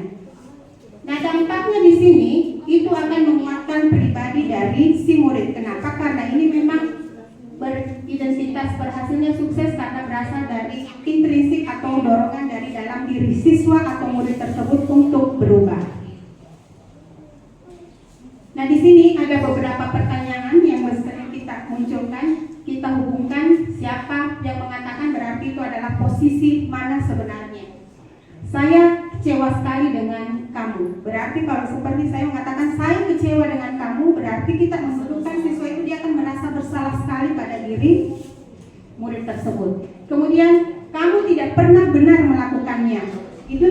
Nah, dampaknya di sini itu akan menguatkan pribadi dari si murid. Kenapa? Karena ini memang beridentitas berhasilnya sukses karena berasal dari intrinsik atau dorongan dari dalam diri siswa atau murid tersebut untuk berubah. Nah, di sini ada beberapa pertanyaan yang sering kita munculkan, kita hubungkan siapa yang mengatakan berarti itu adalah posisi mana sebenarnya. Saya kecewa sekali dengan kamu. Berarti kalau seperti saya mengatakan saya kecewa dengan kamu, berarti kita menunjukkan siswa itu dia akan merasa bersalah sekali pada diri murid tersebut. Kemudian kamu tidak pernah benar melakukannya. Itu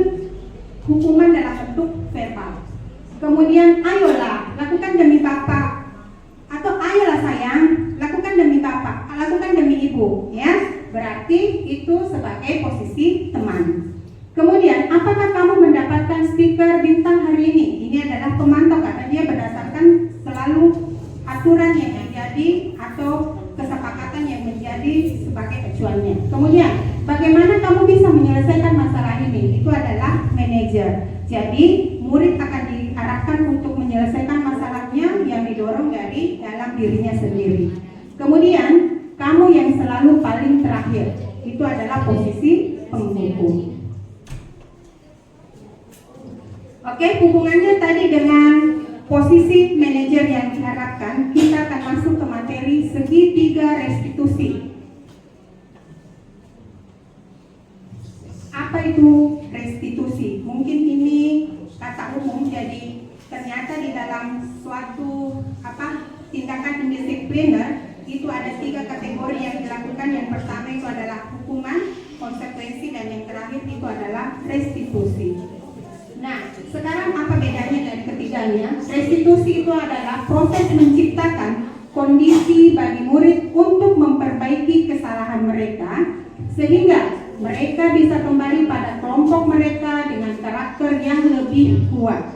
hukuman dalam bentuk verbal. Kemudian ayolah, lakukan demi Bapak. Atau ayolah sayang, lakukan demi Bapak, lakukan demi Ibu, ya. Berarti itu sebagai posisi teman. Kemudian, apakah kamu mendapatkan stiker bintang hari ini? Ini adalah pemantau karena dia berdasarkan selalu aturan yang menjadi atau kesepakatan yang menjadi sebagai acuannya. Kemudian, bagaimana kamu bisa menyelesaikan masalah ini? Itu adalah manajer. Jadi, murid akan diarahkan untuk menyelesaikan masalahnya yang didorong dari dalam dirinya sendiri. Kemudian, kamu yang selalu paling terakhir. Itu adalah posisi penghukum. Oke, hubungannya tadi dengan posisi manajer yang diharapkan, kita akan masuk ke materi segitiga restitusi. Apa itu restitusi? Mungkin ini kata umum, jadi ternyata di dalam suatu tindakan indisipliner itu ada 3 kategori yang dilakukan. Yang pertama itu adalah hukuman, konsekuensi, dan yang terakhir itu adalah restitusi. Nah, sekarang apa bedanya dari ketiganya? Restitusi itu adalah proses menciptakan kondisi bagi murid untuk memperbaiki kesalahan mereka sehingga mereka bisa kembali pada kelompok mereka dengan karakter yang lebih kuat.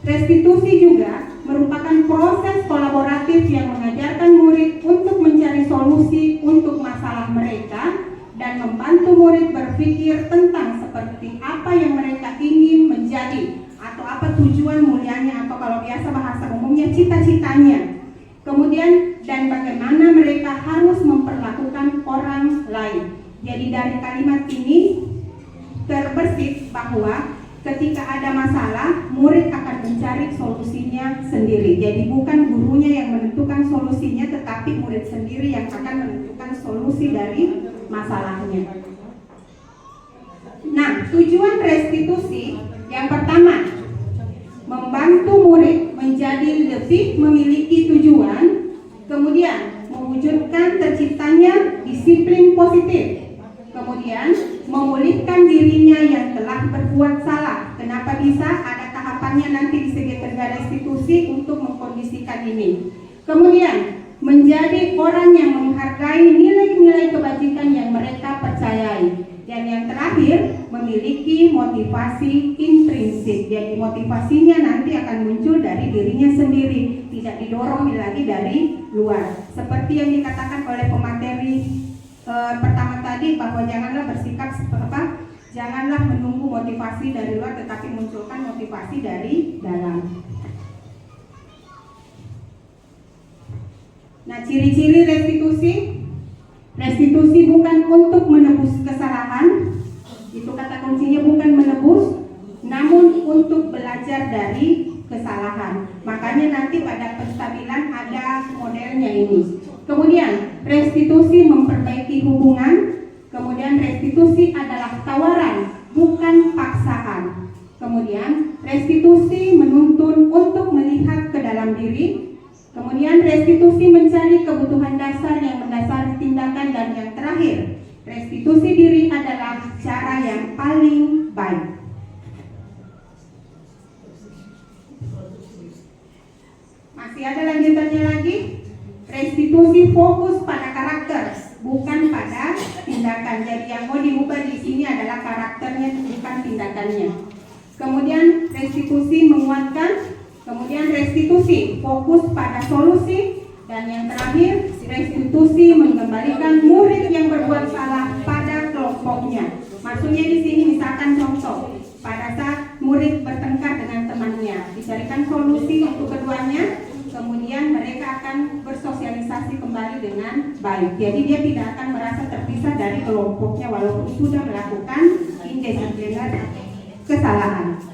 Restitusi juga merupakan proses kolaboratif yang mengajarkan murid untuk mencari solusi untuk masalah mereka dan membantu murid berpikir tentang seperti apa yang mereka ingin menjadi atau apa tujuan mulianya atau kalau biasa bahasa umumnya cita-citanya. Kemudian dan bagaimana mereka harus memperlakukan kalimat ini terbersih bahwa ketika ada masalah, murid akan mencari solusinya sendiri. Jadi bukan gurunya yang menentukan solusinya, tetapi murid sendiri yang akan menentukan solusi dari masalahnya. Nah, tujuan restitusi yang pertama, membantu murid menjadi lebih memiliki tujuan, kemudian mewujudkan terciptanya disiplin positif, kemudian memulihkan dirinya yang telah berbuat salah. Kenapa bisa? Ada tahapannya nanti di segitiga restitusi untuk mengkondisikan ini. Kemudian menjadi orang yang menghargai nilai-nilai kebajikan yang mereka percayai. Dan yang terakhir, memiliki motivasi intrinsik. Jadi motivasinya nanti akan muncul dari dirinya sendiri, tidak didorong lagi dari luar. Seperti yang dikatakan oleh pemateri pertama tadi, bahwa janganlah bersikap janganlah menunggu motivasi dari luar, tetapi munculkan motivasi dari dalam. Nah, ciri-ciri restitusi. Restitusi bukan untuk menebus kesalahan, itu kata kuncinya, bukan menebus, namun untuk belajar dari kesalahan. Makanya nanti pada penstabilan ada modelnya ini. Kemudian restitusi memperbaiki hubungan. Kemudian restitusi adalah tawaran, bukan paksaan. Kemudian restitusi menuntun untuk melihat ke dalam diri. Kemudian restitusi mencari kebutuhan dasar yang mendasari tindakan. Dan yang terakhir, restitusi diri adalah cara yang paling baik. Masih ada lanjutannya lagi. Restitusi fokus pada karakter, bukan pada tindakan. Jadi yang mau diubah di sini adalah karakternya, bukan tindakannya. Kemudian restitusi menguatkan. Kemudian restitusi fokus pada solusi. Dan yang terakhir, restitusi mengembalikan murid yang berbuat salah pada kelompoknya. Maksudnya di sini misalkan contoh, pada saat murid bertengkar dengan temannya, dicarikan solusi untuk keduanya, kemudian mereka akan bersosialisasi kembali dengan baik. Jadi dia tidak akan merasa terpisah dari kelompoknya walaupun sudah melakukan indisipliner kesalahan.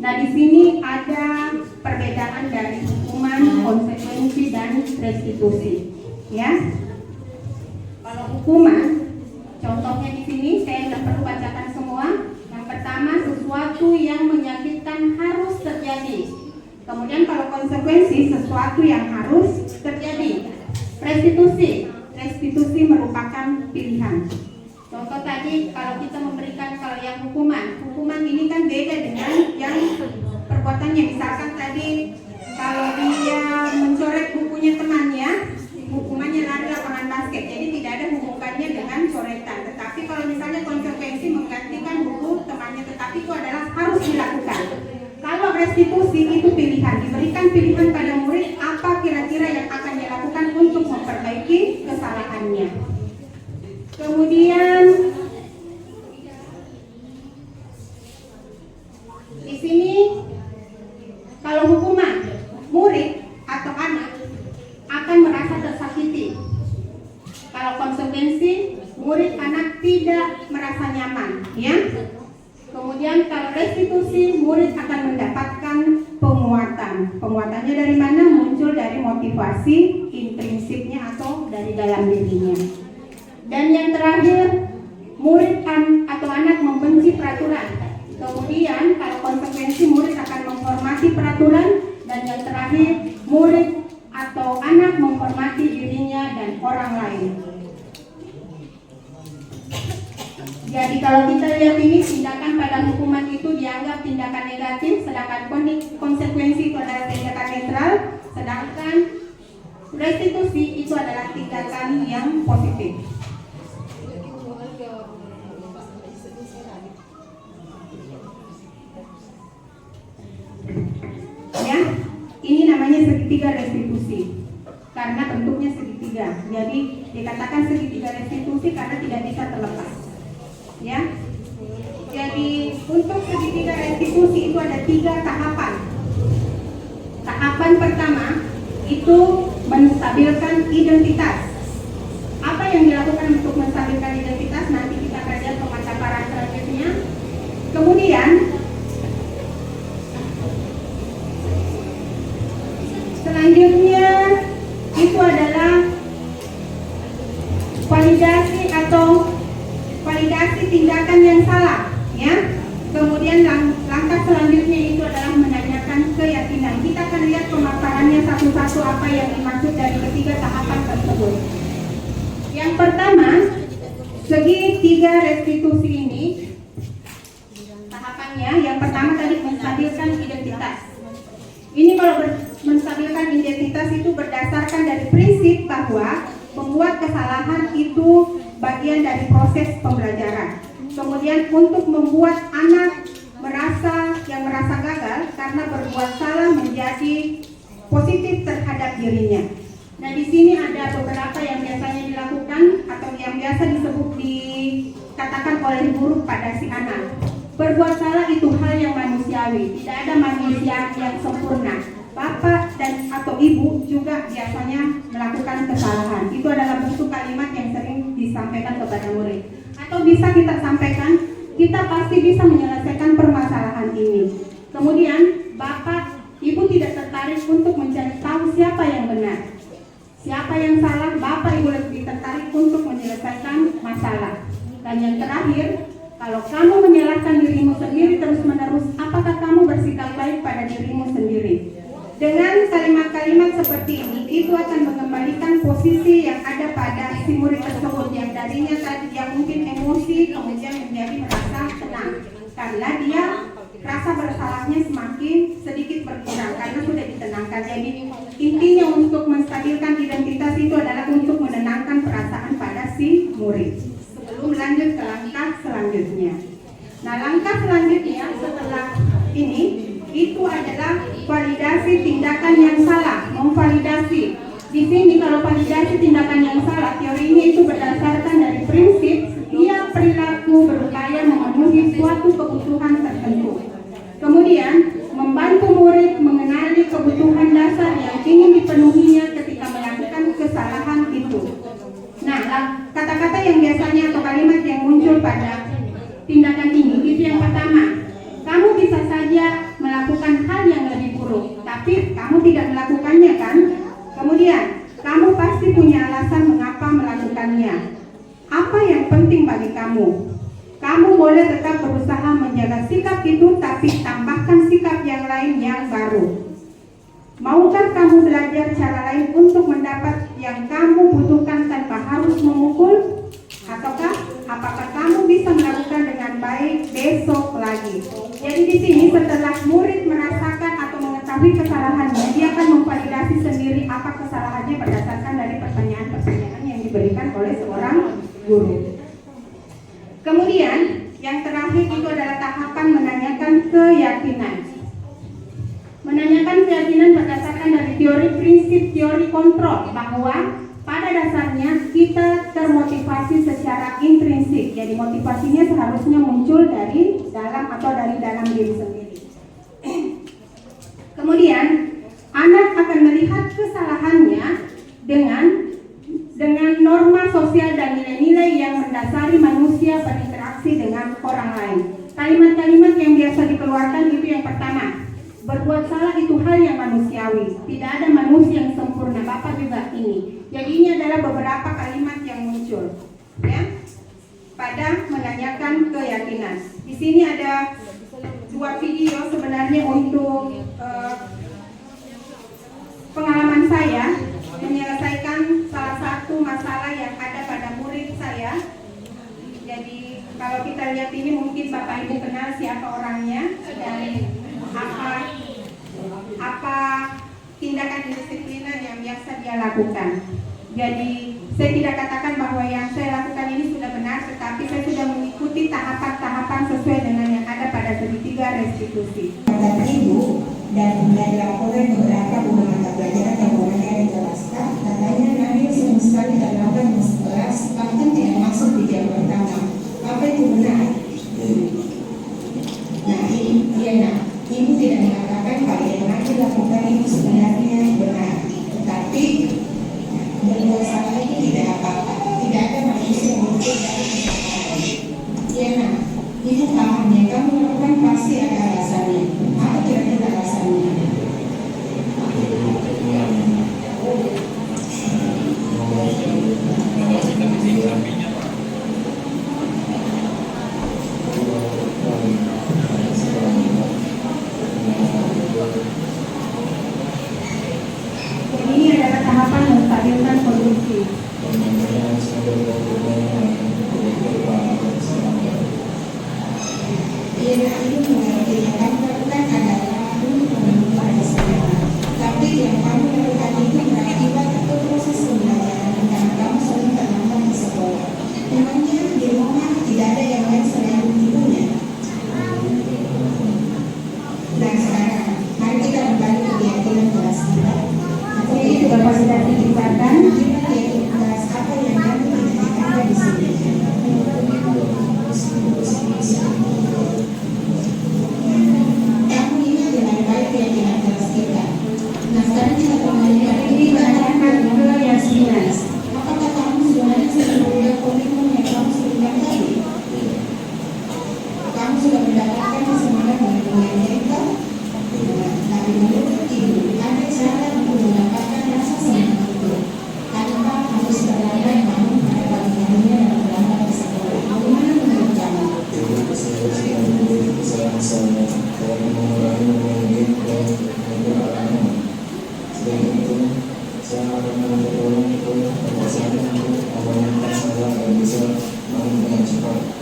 Nah, di sini ada perbedaan dari hukuman, konsekuensi, dan restitusi. Ya, kalau hukuman, contohnya di sini saya tidak perlu bacakan semua. Yang pertama, sesuatu yang menyakitkan harus terjadi. Kemudian kalau konsekuensi, sesuatu yang harus terjadi. Restitusi merupakan pilihan. Contoh tadi, kalau kita memberikan, kalau yang hukuman ini kan beda dengan yang perbuatannya. Misalkan tadi, kalau dia mencoret bukunya temannya, hukumannya lari lapangan basket. Jadi tidak ada hubungannya dengan coretan. Tetapi kalau misalnya konsekuensi menggantikan buku temannya, tetapi itu adalah harus dilakukan. Kalau restitusi itu pilihan, diberikan pilihan pada murid apa kira-kira yang akan dilakukan untuk memperbaiki kesalahannya. Kemudian di sini kalau hukuman, murid atau anak akan merasa tersakiti. Kalau konsekuensi, murid anak tidak merasa nyaman, ya. Kemudian kalau restitusi, murid akan mendapatkan penguatan. Penguatannya dari mana? Muncul dari motivasi intrinsiknya atau dari dalam dirinya. Dan yang terakhir, murid atau anak membenci peraturan. Kemudian kalau konsekuensi, murid akan menghormati peraturan. Dan yang terakhir, murid atau anak menghormati dirinya dan orang lain. Jadi kalau kita lihat ini, tindakan pada hukuman itu dianggap tindakan negatif, sedangkan konsekuensi itu adalah tindakan netral, sedangkan restitusi itu adalah tindakan yang positif. Ya, ini namanya segitiga restitusi karena bentuknya segitiga. Jadi dikatakan segitiga restitusi karena tidak bisa terlepas. Ya, jadi untuk segitiga restitusi itu ada 3 tahapan. Tahapan pertama itu menstabilkan identitas. Apa yang dilakukan menstabilkan identitas. Nanti kita akan lihat pemaparan selanjutnya. Kemudian selanjutnya itu adalah validasi atau validasi tindakan yang salah, ya. Kemudian langkah selanjutnya itu adalah menanyakan keyakinan. Kita akan lihat pemaparannya satu-satu apa yang dimaksud dari ketiga tahapan tersebut. Yang pertama, segi 3 restitusi ini tahapannya. Yang pertama tadi menstabilkan identitas. Ini kalau menstabilkan identitas itu berdasarkan dari prinsip bahwa membuat kesalahan itu bagian dari proses pembelajaran. Kemudian untuk membuat anak merasa gagal karena berbuat salah menjadi positif terhadap dirinya. Nah, di sini ada beberapa yang biasanya dilakukan atau yang biasa dikatakan oleh guru pada si anak. Berbuat salah itu hal yang manusiawi, tidak ada manusia yang sempurna. Bapak dan atau ibu juga biasanya melakukan kesalahan. Itu adalah bentuk kalimat yang sering disampaikan kepada murid. Atau bisa kita sampaikan, kita pasti bisa menyelesaikan permasalahan ini. Kemudian bapak, ibu tidak tertarik untuk mencari tahu siapa yang benar, siapa yang salah. Bapak, ibu lebih tertarik untuk menyelesaikan masalah. Dan yang terakhir, kalau kamu menyalahkan dirimu sendiri terus-menerus, apakah kamu bersikap baik pada dirimu sendiri? Dengan kalimat-kalimat seperti ini, itu akan mengembalikan posisi yang ada pada si murid tersebut yang tadinya tadi dia mungkin emosi, kemudian menjadi merasa tenang karena dia rasa bersalahnya semakin sedikit berkurang karena sudah ditenangkan. Jadi intinya untuk menstabilkan identitas itu adalah untuk menenangkan perasaan pada si murid sebelum lanjut ke langkah selanjutnya. Nah, langkah selanjutnya setelah ini itu adalah validasi tindakan yang salah, memvalidasi. Di sini kalau validasi tindakan yang salah, teorinya itu berdasarkan dari prinsip setiap perilaku berupaya memenuhi suatu kebutuhan tertentu. Kemudian membantu murid mengenali kebutuhan dasar yang ingin dipenuhinya ketika melakukan kesalahan itu. Nah, kata-kata yang biasanya atau kalimat yang muncul pada tindakan ini itu yang pertama, kamu bisa saja melakukan hal yang lebih buruk, tapi kamu tidak melakukannya kan? Kemudian, kamu pasti punya alasan mengapa melakukannya. Apa yang penting bagi kamu? Kamu boleh tetap berusaha menjaga sikap itu, tapi tambahkan sikap yang lain yang baru. Maukah kamu belajar cara lain untuk mendapat yang kamu butuhkan tanpa harus memukul? Ataukah apakah kamu bisa melakukan dengan baik besok lagi? Jadi di sini setelah murid merasakan atau mengetahui kesalahannya, dia akan memvalidasi sendiri apa kesalahannya berdasarkan dari pertanyaan-pertanyaan yang diberikan oleh seorang guru. Kemudian yang terakhir itu adalah tahapan menanyakan keyakinan. Menanyakan keyakinan berdasarkan dari teori prinsip teori kontrol bahwa pada dasarnya kita termotivasi secara intrinsik. Jadi motivasinya seharusnya muncul dari dalam atau dari dalam diri sendiri. Kemudian anak akan melihat kesalahannya dengan norma sosial dan nilai-nilai yang mendasari manusia berinteraksi dengan orang lain. Kalimat-kalimat yang biasa dikeluarkan itu yang pertama, berbuat salah itu hal yang manusiawi. Tidak ada manusia yang sempurna. Bapak juga ini. Jadi ini adalah beberapa kalimat yang muncul, ya, pada menanyakan keyakinan. Di sini ada 2 video sebenarnya untuk pengalaman saya menyelesaikan salah satu masalah yang ada pada murid saya. Jadi kalau kita lihat ini mungkin Bapak Ibu kenal siapa orangnya dan apa tindakan indisipliner yang biasa dia lakukan. Jadi saya tidak katakan bahwa yang saya lakukan ini sudah benar, tetapi saya sudah mengikuti tahapan-tahapan sesuai dengan yang ada pada segitiga restitusi. Kata Ibu dan dilaporkan beberapa guru mata pelajaran yang orangnya dijelaskan, katanya Nabil sering sekali tidak melakukan kelas, bahkan tidak masuk di jam pertama. Apa itu benar? Nah, Ibu tidak mengatakan kalau yang Nabil lakukan itu sebenarnya benar, tetapi berbuat salah itu tidak apa-apa. Tidak ada manusia yang kamu lakukan pasti ada alasannya. Apa kira-kira alasannya? Ini adalah tahapan menstabilkan kondisi. Iya, itu mengerti. Kamu lakukan adalah pada sekolah. Tapi yang kamu lakukan itu berakibat atau proses pembelajaran karena kamu sering terlambat di sekolah. Memangnya di rumah tidak ada yang lain selain ibunya? Nah sekarang, mari kita kembali ke keyakinan kelas kita. Ini juga sudah diceritakan. Keyakinan kelas apa yang kamu tidak ada di sini? Kamu ingat dengan baik keyakinan kelas kita. Nah sekarang kita kembalikan ini Berdasarkan keyakinan. apakah kamu sebenarnya sudah mempunyai komitmen yang kamu sebutkan tadi? Kamu sudah mendapatkan kesenangan dengan dunia mereka? Tapi menurut ibu, ada cara untuk mendapatkan rasa senang itu. Tanpa harus terlambat bangun pada pagi harinya dan terlambat ke sekolah. Bagaimana menurut kamu?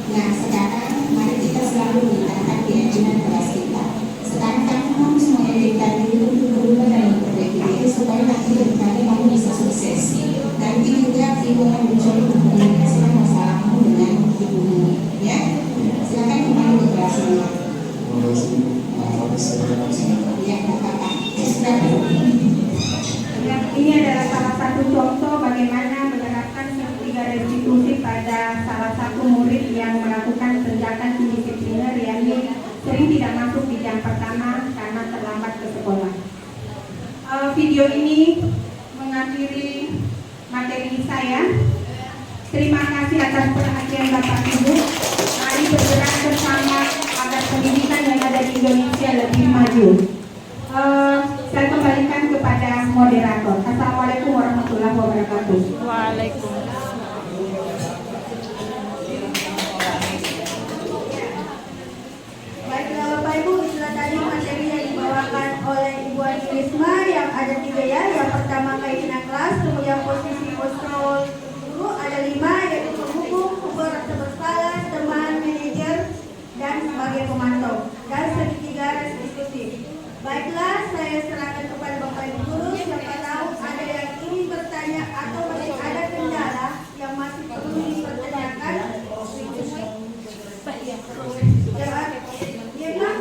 Nah sekarang mari kita selalu menggunakan keyakinan kelas kita. Sekarang kamu harus mengetikkan diri untuk berubah dan memperbaiki diri supaya nanti kedepannya kamu bisa sukses. Nanti juga ibu akan mencoba untuk menyelesaikan masalahmu dengan ibumu. Ya, silakan kembali ke kelas ini. Ya, apa-apa. Ini adalah salah satu contoh bagaimana menerapkan tiga restitusi pada salah satu murid yang melakukan tindakan indisipliner yang sering tidak masuk di jam pertama karena terlambat ke sekolah. Video ini mengakhiri materi saya. Terima kasih atas perhatian Bapak Ibu. Mari bergerak bersama agar pendidikan yang ada di Indonesia lebih maju. Saya kembalikan kepada moderator. Assalamualaikum warahmatullahi wabarakatuh. Baiklah Bapak Ibu, itulah tadi materi yang dibawakan oleh Ibu Ani Risma yang ada 3 ya. Yang pertama keyakinan kelas, kemudian posisi kontrol guru ada 5 yaitu penghukum, merasa bersalah, teman, manajer, dan sebagai pemantau. Dan segitiga restitusi. Baiklah, saya serahkan kepada Bapak Ibu guru. Siapa tahu ada yang ingin bertanya atau masih ada kendala yang masih perlu dipertanyakan. Ya, Pak.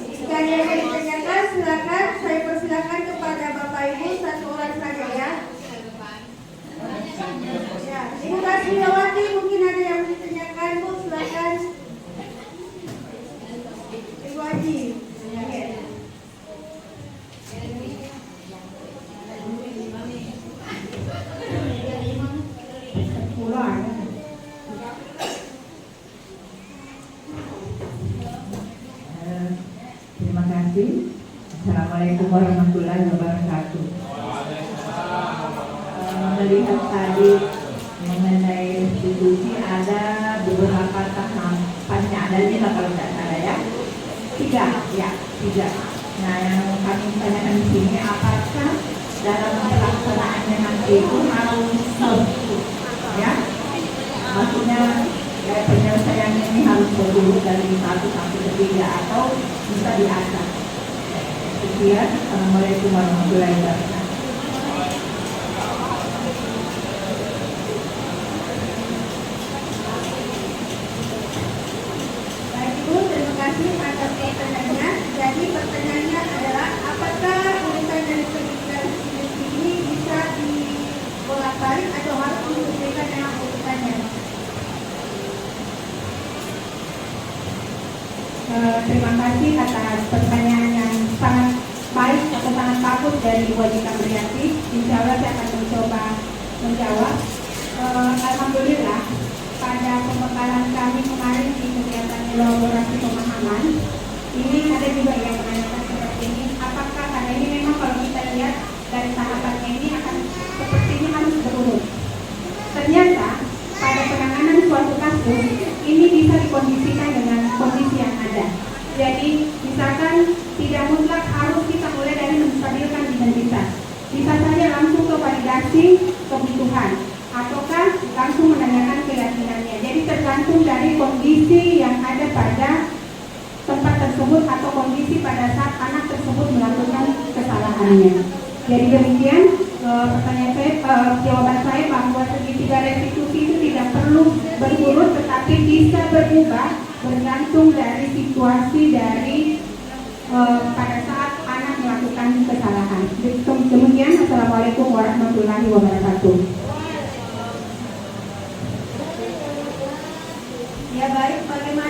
Jika ada yang ditanyakan, silakan. Saya persilakan kepada Bapak Ibu 1 orang saja ya. Ya, Ibu Kasmiawati mungkin ada yang ditanyakan, Bu, silakan. Ibu Haji. Terima kasih. Assalamualaikum warahmatullahi wabarakatuh. Melihat tadi mengenai restitusi ada beberapa tahapannya, ada 5 kalau tidak salah ya. 3. Nah yang kami tanyakan di sini apakah dalam pelaksanaannya nanti itu harus ya, maksudnya penyelesaian ini harus berurut dari 1 sampai ke 3 atau bisa diacak. Sekian, Assalamualaikum warahmatullahi wabarakatuh. Baik Ibu, terima kasih atas pertanyaannya. Jadi pertanyaannya adalah apakah urusan dari pendidikan ini bisa dibolak-balik atau harus disesuaikan dengan urutannya? Terima kasih atas pertanyaan yang sangat baik atau sangat bagus dari Ibu Haji Kamriati. Insya Allah saya akan mencoba menjawab. Alhamdulillah pada pembekalan kami kemarin di kegiatan elaborasi pemahaman, ini ada juga yang menanyakan seperti ini, apakah karena ini memang kalau kita lihat dari tahapannya ini akan sepertinya harus berurut. Ternyata pada penanganan suatu kasus ini bisa dikondisikan dengan kondisi yang ada. Jadi misalkan tidak mutlak harus kita mulai dari menstabilkan identitas. Bisa saja langsung ke validasi kebutuhan ataukah langsung menanyakan keyakinannya. Jadi tergantung dari kondisi yang ada pada tempat tersebut atau kondisi pada saat anak tersebut melakukan kesalahannya. Jadi demikian pertanyaan saya, jawaban saya bahwa segitiga restitusi itu tidak perlu berurut tetapi bisa berubah bergantung dari situasi dari pada saat anak melakukan kesalahan. Demikian, Assalamualaikum warahmatullahi wabarakatuh. Ya baik, bagaimana